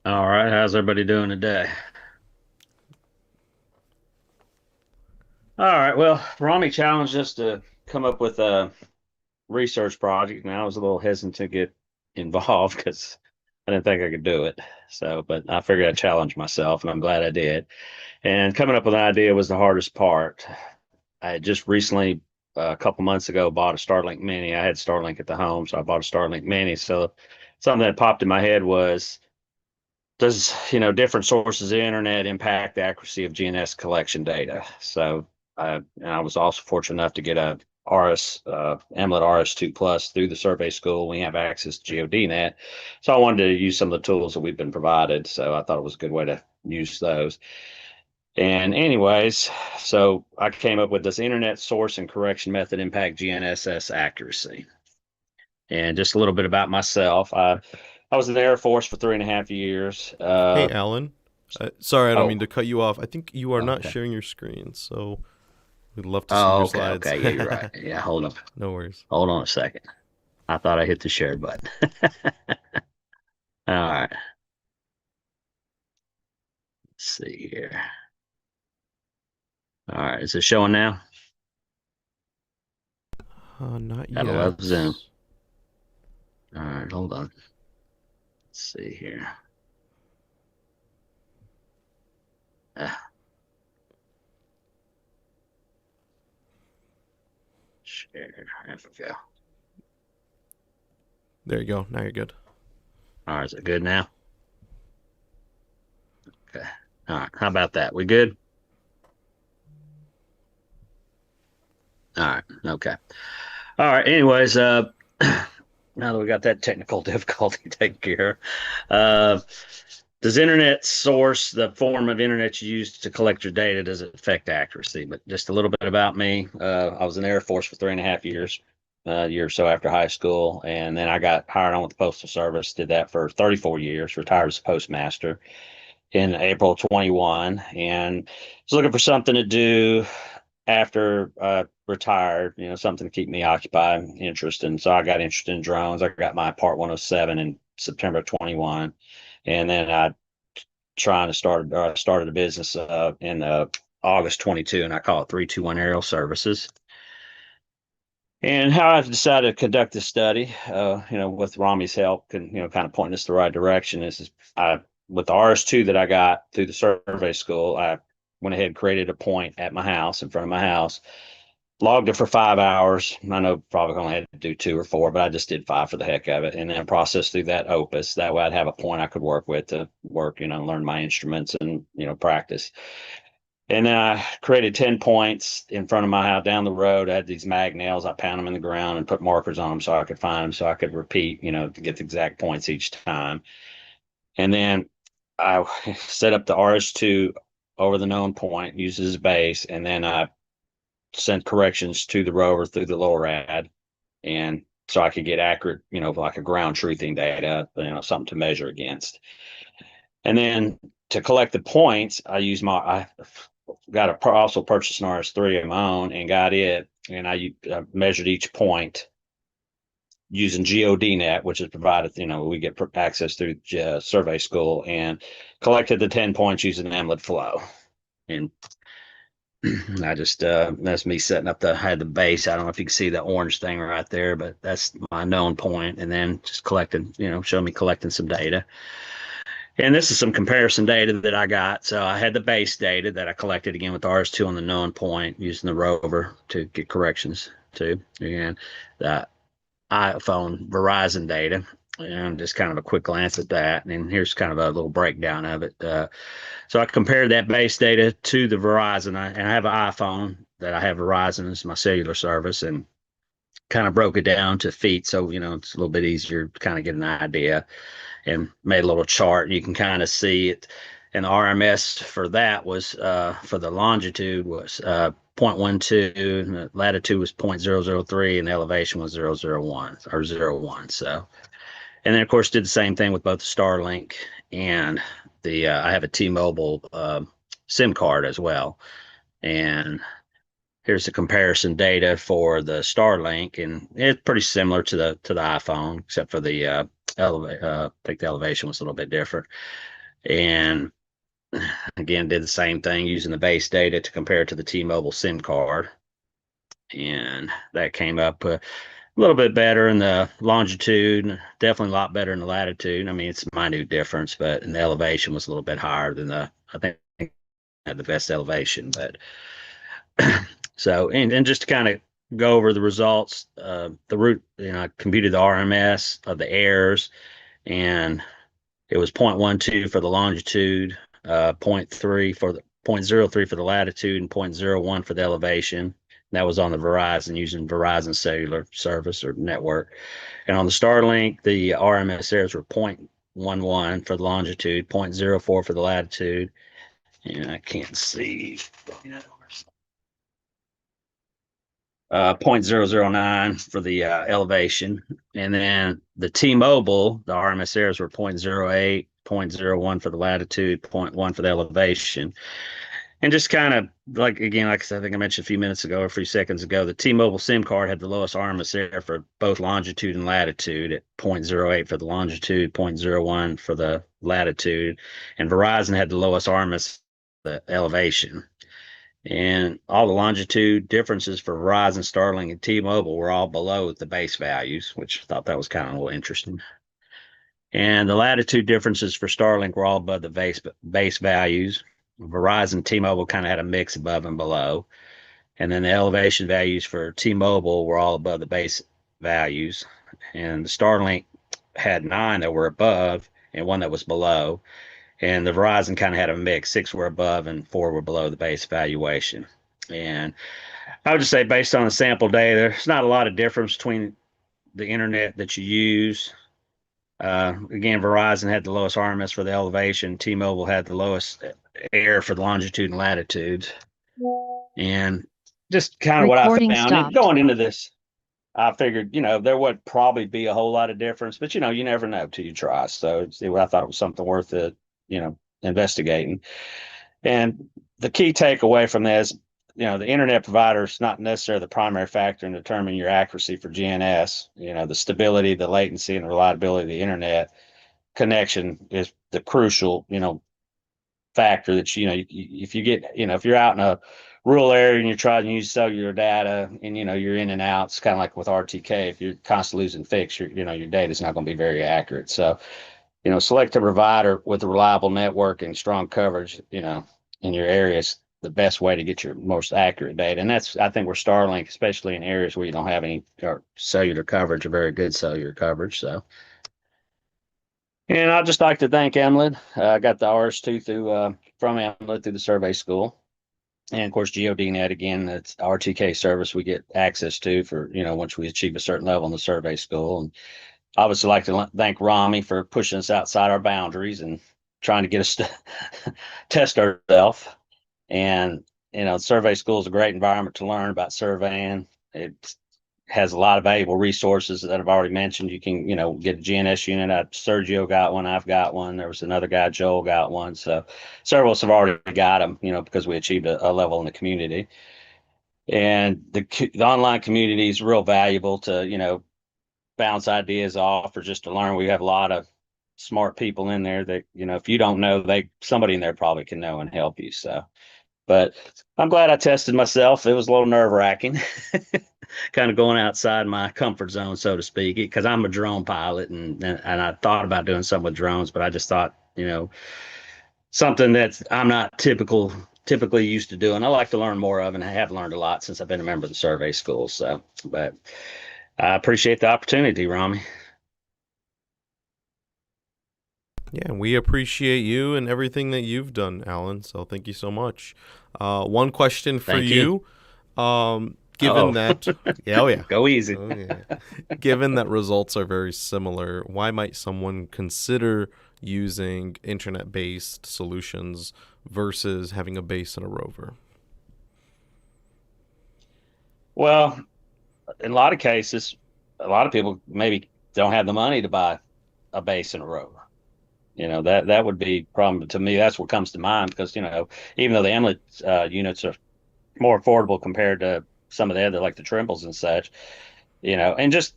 All right, how's everybody doing today? All right, well, Rami challenged us to come up with a research project, and I was a little hesitant to get involved because I didn't think I could do it. So, but I figured I'd challenge myself, and I'm glad I did. And coming up with an idea was the hardest part. I had just recently, a couple months ago, bought a Starlink Mini. I had Starlink at the home, so I bought a Starlink Mini. So, something that popped in my head was, does different sources of the internet impact the accuracy of GNS collection data? So and I was also fortunate enough to get a AMLET RS2 Plus through the survey school. We have access to GeoDNet, so I wanted to use some of the tools that we've been provided. So I thought it was a good way to use those. And anyways, so I came up with this internet source and correction method impact GNSS accuracy. And just a little bit about myself. I was in the Air Force for 3.5 years. Hey, Alan. Sorry, I don't mean Oh, to cut you off. I think you are not okay. sharing your screen, so we'd love to see Oh, your okay, slides. okay. Yeah, you're right. Yeah, No worries. hold on a second. I thought I hit the share button. All right. Let's see here. All right, is it showing now? Not Gotta yet. love Zoom. All right, hold on. Let's see here. Ah, Share. There we go. There you go. Now you're good. All right, is it good now? Okay. All right. How about that? We good? All right. Okay. All right. Anyways, now that we got that technical difficulty taken care of, does internet source, the form of internet you use to collect your data, does it affect accuracy? But just a little bit about me. I was in the Air Force for 3.5 years, a year or so after high school. And then I got hired on with the Postal Service, did that for 34 years, retired as a postmaster in April 21, and was looking for something to do after retired, something to keep me occupied, interested. And so I got interested in drones. I got my Part 107 in September 21. And then started a business in August 22, and I call it 321 Aerial Services. And how I've decided to conduct this study, with Rami's help and, kind of pointing us the right direction is with the RS2 that I got through the survey school, I went ahead and created a point at my house, in front of my house, logged it for 5 hours. I know probably only had to do 2 or 4, but I just did 5 for the heck of it, and then processed through that Opus. That way I'd have a point I could work with to work, learn my instruments and, practice. And then I created 10 points in front of my house down the road. I had these mag nails. I pound them in the ground and put markers on them so I could find them, so I could repeat, to get the exact points each time. And then I set up the RS2 over the known point, used as a base, and then I sent corrections to the rover through the LORAD, and so I could get accurate, like a ground truthing data, something to measure against. And then to collect the points, I also purchased an RS3 of my own and got it, and I measured each point using GeoDNet, which is provided, we get access through survey school, and collected the 10 points using Emlid flow. And I just, that's me setting up I had the base. I don't know if you can see the orange thing right there, but that's my known point. And then just collecting, show me collecting some data. And this is some comparison data that I got. So I had the base data that I collected again with RS2 on the known point, using the rover to get corrections to. And the iPhone Verizon data, and just kind of a quick glance at that. And here's kind of a little breakdown of it. So I compared that base data to the Verizon, and I have an iPhone that I have Verizon as my cellular service, and kind of broke it down to feet. So, it's a little bit easier to kind of get an idea, and made a little chart. You can kind of see it. And the RMS for that was, for the longitude was 0.12, and the latitude was 0.003, and the elevation was 001 or 01. So, and then of course did the same thing with both the Starlink and the I have a T-Mobile SIM card as well. And here's the comparison data for the Starlink, and it's pretty similar to the iPhone, except for the I think the elevation was a little bit different. And again, did the same thing using the base data to compare it to the T-Mobile SIM card, and that came up a little bit better in the longitude, definitely a lot better in the latitude. I mean, it's a minute difference, but in the elevation was a little bit higher than I think had the best elevation. But so, and just to kind of go over the results, the route, I computed the RMS of the errors, and it was 0.12 for the longitude, 0.3 for the 0.03 for the latitude, and 0.01 for the elevation. That was on the Verizon, using Verizon cellular service or network. And on the Starlink, the RMS errors were 0.11 for the longitude, 0.04 for the latitude, and I can't see. 0.009 for the elevation. And then the T-Mobile, the RMS errors were 0.08, 0.01 for the latitude, 0.1 for the elevation. And just kind of like, again, like I think I mentioned a few minutes ago or a few seconds ago, the T-Mobile SIM card had the lowest RMS error for both longitude and latitude at 0.08 for the longitude, 0.01 for the latitude. And Verizon had the lowest RMS, the elevation. And all the longitude differences for Verizon, Starlink, and T-Mobile were all below the base values, which I thought that was kind of a little interesting. And the latitude differences for Starlink were all above the base values. Verizon, T-Mobile kind of had a mix above and below. And then the elevation values for T-Mobile were all above the base values. And the Starlink had 9 that were above and 1 that was below. And the Verizon kind of had a mix. 6 were above and 4 were below the base valuation. And I would just say, based on the sample data, there's not a lot of difference between the internet that you use. Again, Verizon had the lowest RMS for the elevation. T-Mobile had the lowest air for the longitude and latitude. And just kind of what I Recording found and stopped. going into this, I figured, there would probably be a whole lot of difference, but you never know till you try. So I thought it was something worth it, investigating. And the key takeaway from this, the internet provider is not necessarily the primary factor in determining your accuracy for GNS. The stability, the latency, and reliability of the internet connection is the crucial, factor that if you get, if you're out in a rural area and you're trying to use cellular data and you're in and out, it's kind of like with RTK. If you're constantly losing fix, your data is not going to be very accurate. So select a provider with a reliable network and strong coverage, in your area is the best way to get your most accurate data. And that's, I think, where Starlink, especially in areas where you don't have any cellular coverage or very good cellular coverage. So, and I'd just like to thank Emlyn. I got the RS2 from Emlyn through the survey school. And of course, GeoDNet, again, that's RTK service we get access to for, once we achieve a certain level in the survey school. And obviously like to thank Rami for pushing us outside our boundaries and trying to get us to test ourselves. And, survey school is a great environment to learn about surveying. It has a lot of valuable resources that I've already mentioned. You can, get a GNS unit. Sergio got one. I've got one. There was another guy, Joel, got one. So several of us have already got them, because we achieved a level in the community. And the online community is real valuable to, bounce ideas off or just to learn. We have a lot of smart people in there that, if you don't know, somebody in there probably can know and help you. So, but I'm glad I tested myself. It was a little nerve wracking, kind of going outside my comfort zone, so to speak, because I'm a drone pilot and I thought about doing something with drones, but I just thought, something that I'm not typically used to doing. I like to learn more of, and I have learned a lot since I've been a member of the survey school. So, but I appreciate the opportunity, Rami. Yeah, we appreciate you and everything that you've done, Alan. So thank you so much. One question for Thank you. Given Uh-oh. that, yeah, Go easy. oh, yeah. Given that results are very similar, why might someone consider using internet-based solutions versus having a base and a rover? Well, in a lot of cases, a lot of people maybe don't have the money to buy a base and a rover. That would be problem to me. That's what comes to mind because, even though the Emlet units are more affordable compared to some of the other, like the Trimbles and such, and just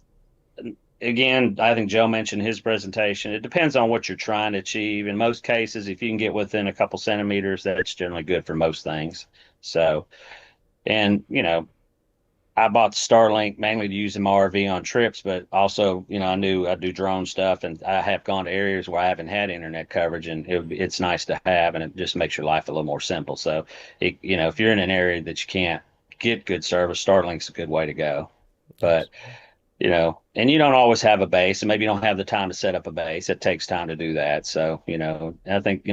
again, I think Joe mentioned his presentation. It depends on what you're trying to achieve. In most cases, if you can get within a couple centimeters, that's generally good for most things. So, and, I bought the Starlink mainly to use in my RV on trips, but also, I knew I do drone stuff and I have gone to areas where I haven't had internet coverage and it's nice to have, and it just makes your life a little more simple. So, if you're in an area that you can't get good service, Starlink's a good way to go. But, and you don't always have a base and maybe you don't have the time to set up a base. It takes time to do that. So, I think,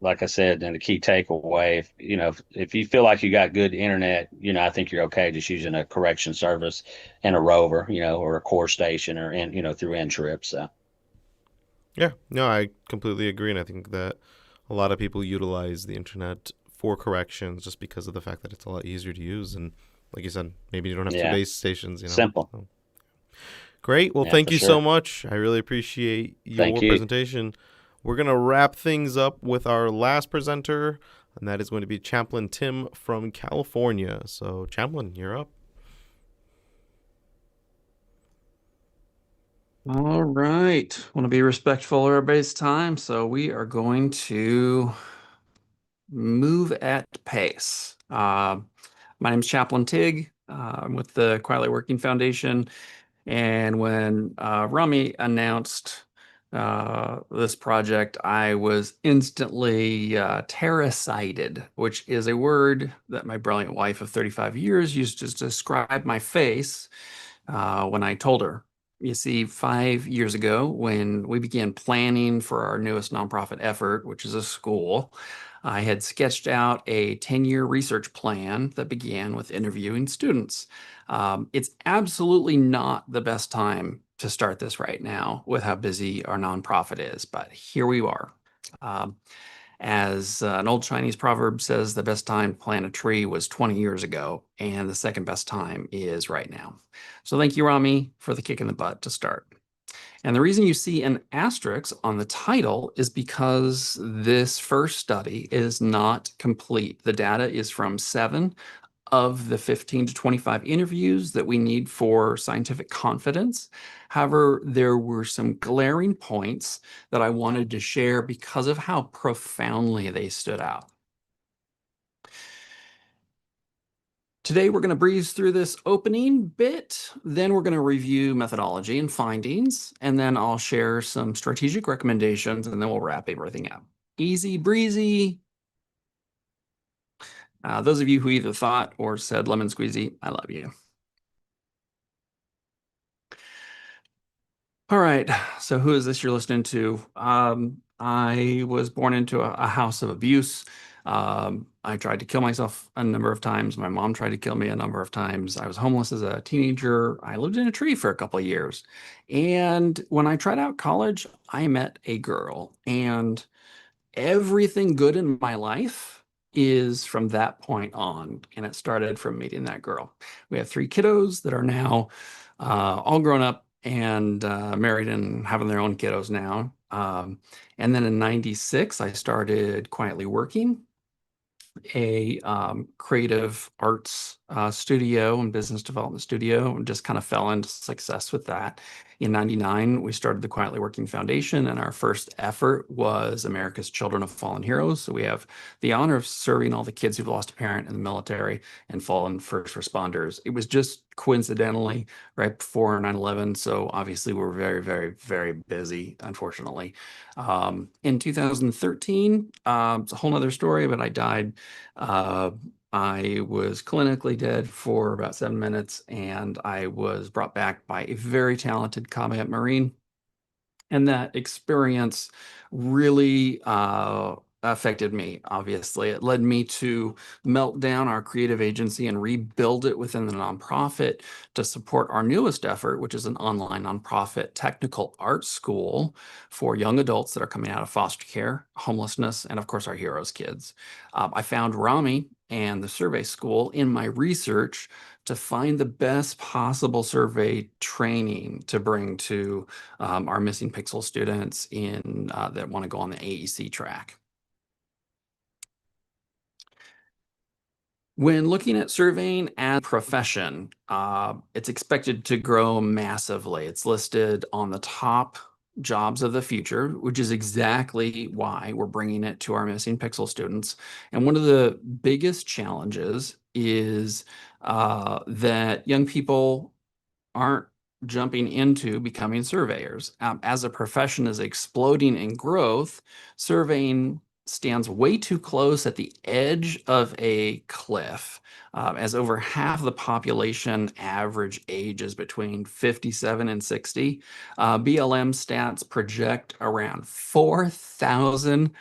like I said, and the key takeaway, if you feel like you got good internet, I think you're okay just using a correction service and a rover, or a core station or through N-Trip. So. Yeah, no, I completely agree. And I think that a lot of people utilize the internet for corrections just because of the fact that it's a lot easier to use. And like you said, maybe you don't have two base stations, Simple. So. Great. Well, Yeah, thank you sure. so much. I really appreciate your presentation. We're going to wrap things up with our last presenter, and that is going to be Chaplain Tim from California. So, Chaplain, you're up. All right. Want to be respectful of everybody's time, so we are going to move at pace. My name is Chaplain TIG. I'm with the Quietly Working Foundation. And when Rami announced this project, I was instantly terracited, which is a word that my brilliant wife of 35 years used to describe my face when I told her. You see, 5 years ago, when we began planning for our newest nonprofit effort, which is a school, I had sketched out a 10-year research plan that began with interviewing students. It's absolutely not the best time to start this right now with how busy our nonprofit is, but here we are. As an old Chinese proverb says, the best time to plant a tree was 20 years ago, and the second best time is right now. So thank you, Rami, for the kick in the butt to start. And the reason you see an asterisk on the title is because this first study is not complete. The data is from 7 of the 15 to 25 interviews that we need for scientific confidence. However, there were some glaring points that I wanted to share because of how profoundly they stood out. Today, we're going to breeze through this opening bit, then we're going to review methodology and findings, and then I'll share some strategic recommendations, and then we'll wrap everything up. Easy breezy. Those of you who either thought or said lemon squeezy, I love you. All right, so who is this you're listening to? I was born into a house of abuse. I tried to kill myself a number of times. My mom tried to kill me a number of times. I was homeless as a teenager. I lived in a tree for a couple of years. And when I tried out college, I met a girl. And everything good in my life is from that point on. And it started from meeting that girl. We have 3 kiddos that are now all grown up and married and having their own kiddos now. And then in 96, I started quietly working a creative arts studio and business development studio, and just kind of fell into success with that. In 99, we started the Quietly Working Foundation, and our first effort was America's Children of Fallen Heroes. So we have the honor of serving all the kids who've lost a parent in the military and fallen first responders. It was just coincidentally right before 9/11. So obviously we're very, very, very busy, unfortunately. In 2013, it's a whole nother story, but I died. I was clinically dead for about 7 minutes, and I was brought back by a very talented combat Marine. And that experience really affected me, obviously. It led me to melt down our creative agency and rebuild it within the nonprofit to support our newest effort, which is an online nonprofit technical arts school for young adults that are coming out of foster care, homelessness, and of course, our heroes kids. I found Rami and the survey school in my research to find the best possible survey training to bring to our missing pixel students in that want to go on the AEC track. When looking at surveying as a profession, it's expected to grow massively. It's listed on the top jobs of the future, which is exactly why we're bringing it to our missing pixel students. And one of the biggest challenges is that young people aren't jumping into becoming surveyors. As a profession is exploding in growth, surveying stands way too close at the edge of a cliff, as over half the population average age is between 57 and 60. BLM stats project around 4,000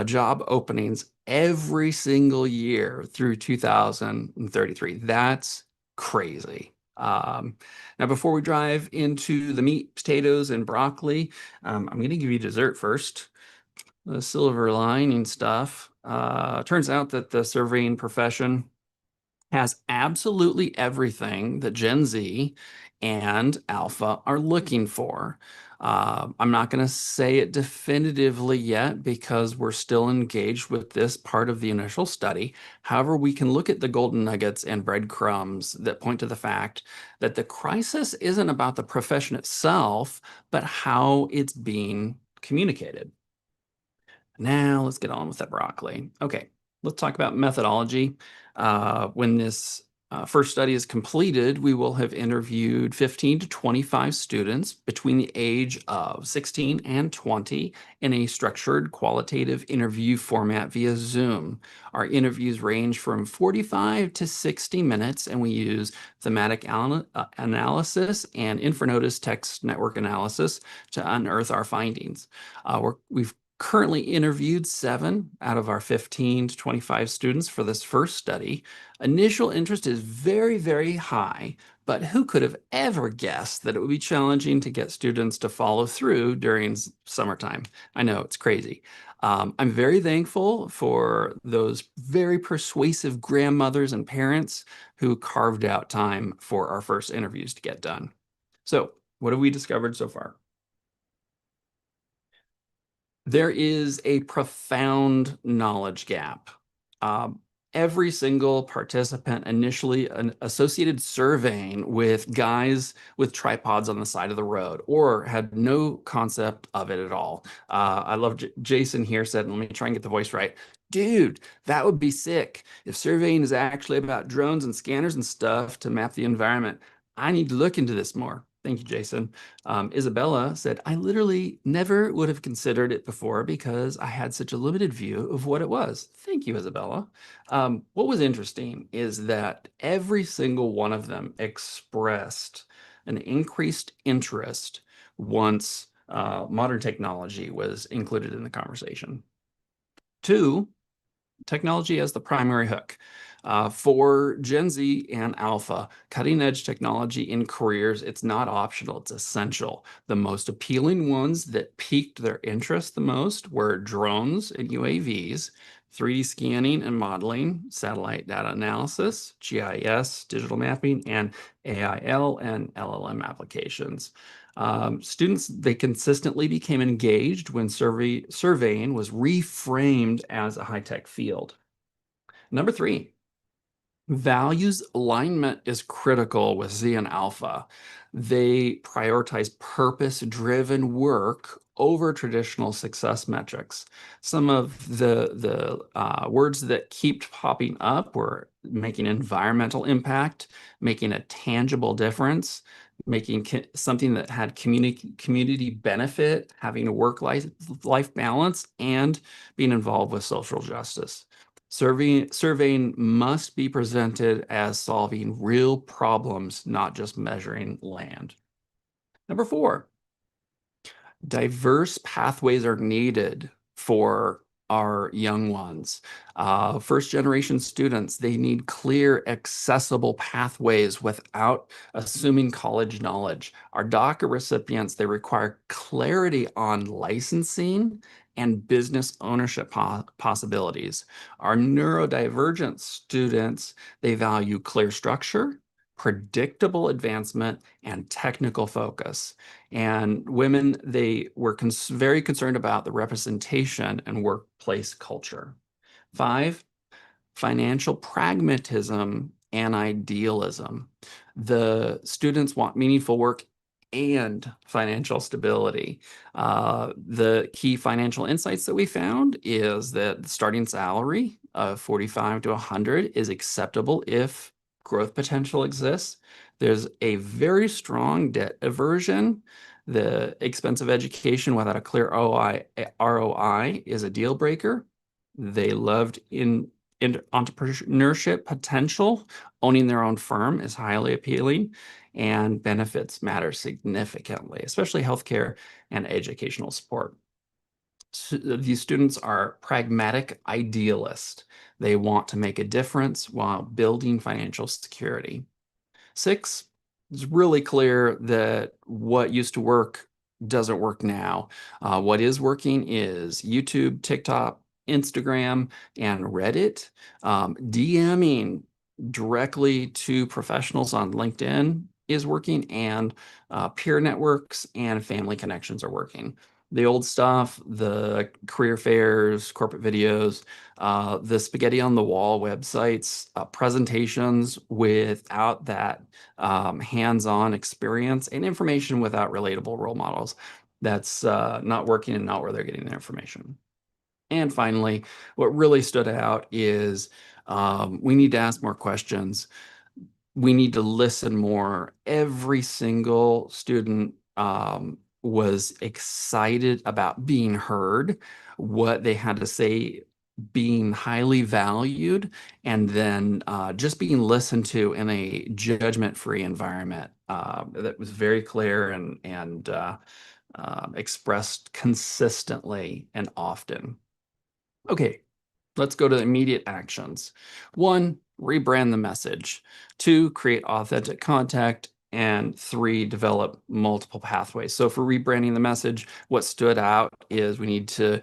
job openings every single year through 2033. That's crazy. Now, before we dive into the meat, potatoes, and broccoli, I'm going to give you dessert first. The silver lining stuff. Turns out that the surveying profession has absolutely everything that Gen Z and Alpha are looking for. I'm not going to say it definitively yet because we're still engaged with this part of the initial study. However, we can look at the golden nuggets and breadcrumbs that point to the fact that the crisis isn't about the profession itself, but how it's being communicated. Now let's get on with that broccoli. Okay, let's talk about methodology. When this first study is completed, we will have interviewed 15 to 25 students between the age of 16 and 20 in a structured qualitative interview format via Zoom. Our interviews range from 45 to 60 minutes, and we use thematic analysis and Infranota's text network analysis to unearth our findings. We've currently interviewed 7 out of our 15 to 25 students for this first study. Initial interest is very, very high, but who could have ever guessed that it would be challenging to get students to follow through during summertime? I know, it's crazy. I'm very thankful for those very persuasive grandmothers and parents who carved out time for our first interviews to get done. So, what have we discovered so far? There is a profound knowledge gap. Every single participant initially associated surveying with guys with tripods on the side of the road or had no concept of it at all. I love Jason here said, and let me try and get the voice right. Dude, that would be sick. If surveying is actually about drones and scanners and stuff to map the environment, I need to look into this more. Thank you, Jason. Isabella said, I literally never would have considered it before because I had such a limited view of what it was. Thank you, Isabella. What was interesting is that every single one of them expressed an increased interest once modern technology was included in the conversation. 2, technology as the primary hook. For Gen Z and Alpha, cutting edge technology in careers, it's not optional, it's essential. The most appealing ones that piqued their interest the most were drones and UAVs, 3D scanning and modeling, satellite data analysis, GIS, digital mapping, and AIL and LLM applications. Students, they consistently became engaged when surveying was reframed as a high-tech field. Number 3, values alignment is critical with Z and Alpha. They prioritize purpose-driven work over traditional success metrics. Some of the words that kept popping up were making environmental impact, making a tangible difference, making something that had community benefit, having a work-life balance, and being involved with social justice. Surveying must be presented as solving real problems, not just measuring land. Number 4, diverse pathways are needed for our young ones. First generation students, they need clear, accessible pathways without assuming college knowledge. Our DACA recipients, they require clarity on licensing and business ownership possibilities. Our neurodivergent students, they value clear structure, predictable advancement, and technical focus. And women, they were very concerned about the representation and workplace culture. 5, financial pragmatism and idealism. The students want meaningful work and financial stability. The key financial insights that we found is that the starting salary of 45 to 100 is acceptable if growth potential exists. There's a very strong debt aversion. The expensive education without a clear ROI is a deal breaker. They loved in entrepreneurship potential. Owning their own firm is highly appealing, and benefits matter significantly, especially healthcare and educational support. So these students are pragmatic idealists. They want to make a difference while building financial security. 6, it's really clear that what used to work doesn't work now. What is working is YouTube, TikTok, Instagram, and Reddit. DMing directly to professionals on LinkedIn is working, and peer networks and family connections are working. The old stuff, the career fairs, corporate videos, the spaghetti on the wall websites, presentations without that hands-on experience, and information without relatable role models. That's not working and not where they're getting their information. And finally, what really stood out is we need to ask more questions. we need to listen more. Every single student was excited about being heard, what they had to say being highly valued, and then just being listened to in a judgment-free environment that was very clear and expressed consistently and often. Okay, let's go to the immediate actions. 1, rebrand the message. 2, create authentic contact. And 3, develop multiple pathways. So for rebranding the message, what stood out is we need to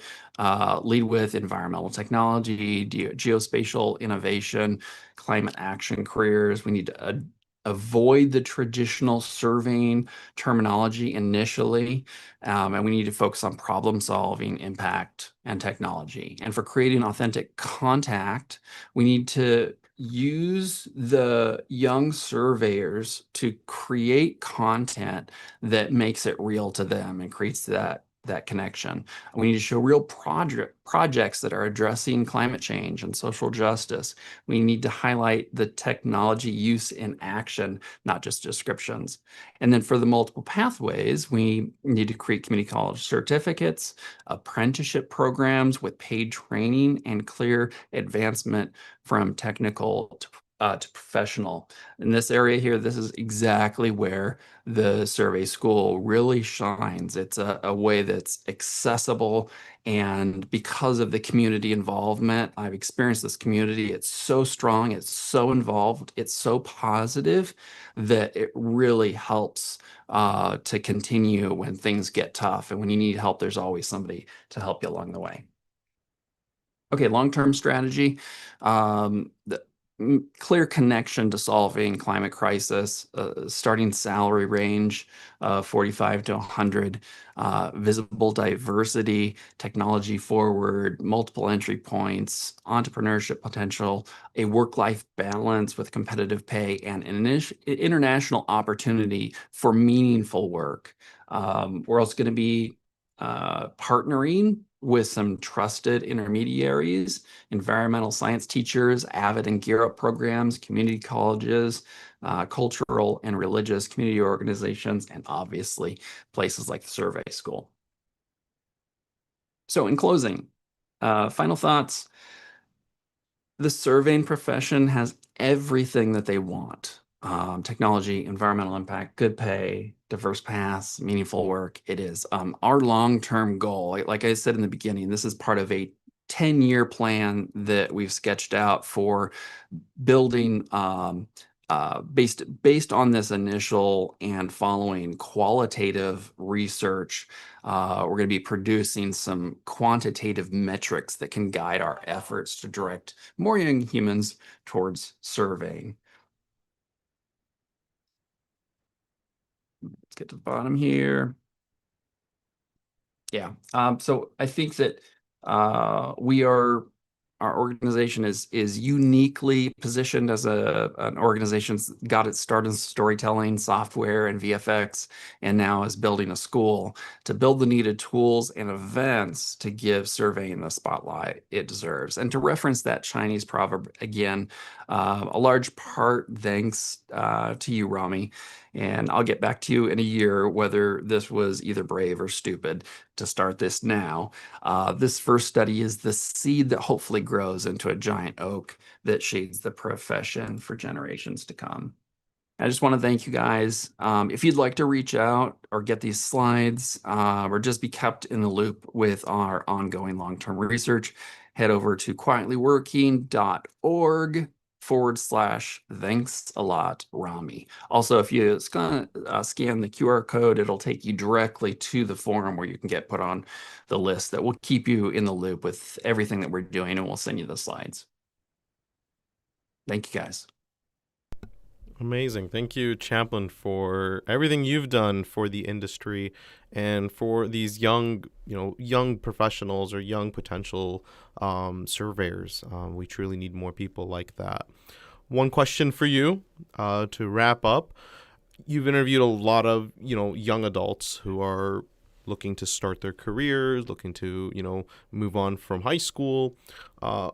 lead with environmental technology, geospatial innovation, climate action careers. We need to avoid the traditional surveying terminology initially. And we need to focus on problem solving, impact, and technology. And for creating authentic contact, we need to use the young surveyors to create content that makes it real to them and creates that connection. We need to show real projects that are addressing climate change and social justice. We need to highlight the technology use in action, not just descriptions. And then for the multiple pathways, we need to create community college certificates, apprenticeship programs with paid training, and clear advancement from technical to professional. In this area here, this is exactly where the survey school really shines. It's a way that's accessible, and because of the community involvement, I've experienced this community. It's so strong, it's so involved, it's so positive that it really helps to continue when things get tough. And when you need help, there's always somebody to help you along the way. Okay, long-term strategy. The clear connection to solving climate crisis, starting salary range 45 to 100, visible diversity, technology forward, multiple entry points, entrepreneurship potential, a work-life balance with competitive pay, and an international opportunity for meaningful work. We're also going to be partnering with some trusted intermediaries, environmental science teachers, AVID and Gear Up programs, community colleges, cultural and religious community organizations, and obviously places like the Survey School. So in closing, final thoughts. The surveying profession has everything that they want. Technology, environmental impact, good pay, diverse paths, meaningful work. It is our long-term goal. Like I said in the beginning, this is part of a 10-year plan that we've sketched out for building based on this initial and following qualitative research. We're going to be producing some quantitative metrics that can guide our efforts to direct more young humans towards surveying. Let's get to the bottom here. Yeah, so I think that our organization is uniquely positioned as an organization that's got its start in storytelling, software, and VFX, and now is building a school to build the needed tools and events to give surveying the spotlight it deserves. And to reference that Chinese proverb again, a large part thanks to you, Rami. And I'll get back to you in a year whether this was either brave or stupid to start this now. This first study is the seed that hopefully grows into a giant oak that shades the profession for generations to come. I just want to thank you guys. If you'd like to reach out or get these slides or just be kept in the loop with our ongoing long-term research, head over to quietlyworking.org/thanks a lot, Rami. Also, if you scan the QR code, it'll take you directly to the forum where you can get put on the list that will keep you in the loop with everything that we're doing, and we'll send you the slides. Thank you, guys. Amazing. Thank you, Chaplain, for everything you've done for the industry and for these young professionals or young potential surveyors. We truly need more people like that. One question for you to wrap up. You've interviewed a lot of, young adults who are looking to start their careers, looking to, move on from high school.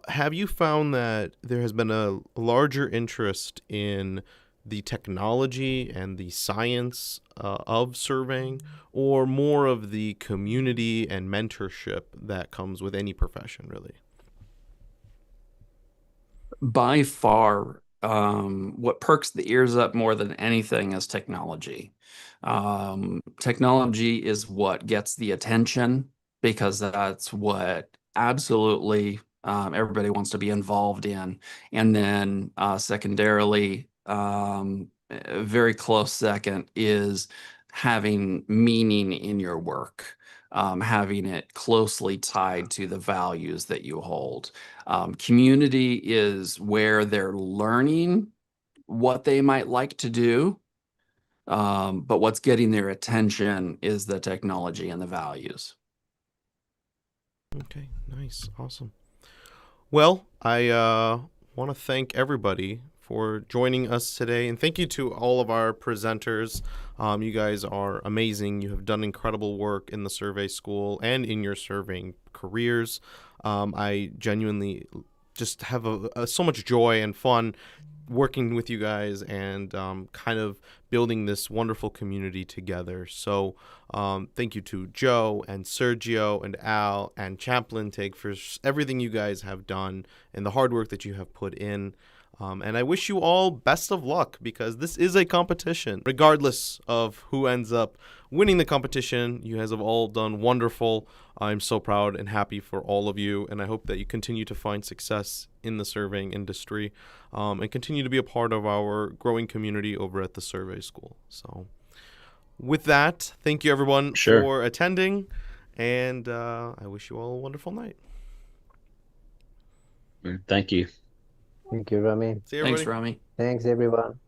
Have you found that there has been a larger interest in the technology and the science of surveying, or more of the community and mentorship that comes with any profession, really? By far, what perks the ears up more than anything is technology. Technology is what gets the attention because that's what absolutely everybody wants to be involved in. And then secondarily, a very close second is having meaning in your work, having it closely tied to the values that you hold. Community is where they're learning what they might like to do, but what's getting their attention is the technology and the values. Okay, nice, awesome. Well, I want to thank everybody for joining us today, and thank you to all of our presenters. You guys are amazing. You have done incredible work in the survey school and in your surveying careers. I genuinely just have so much joy and fun working with you guys and kind of building this wonderful community together. So thank you to Joe and Sergio and Al and Chaplain TIG for everything you guys have done and the hard work that you have put in. And I wish you all best of luck, because this is a competition. Regardless of who ends up winning the competition, you guys have all done wonderful. I'm so proud and happy for all of you, and I hope that you continue to find success in the surveying industry and continue to be a part of our growing community over at the Survey School. So with that, thank you everyone for attending, and I wish you all a wonderful night. Thank you. Thank you, Rami. See you, everybody. Thanks, Rami. Thanks, everyone.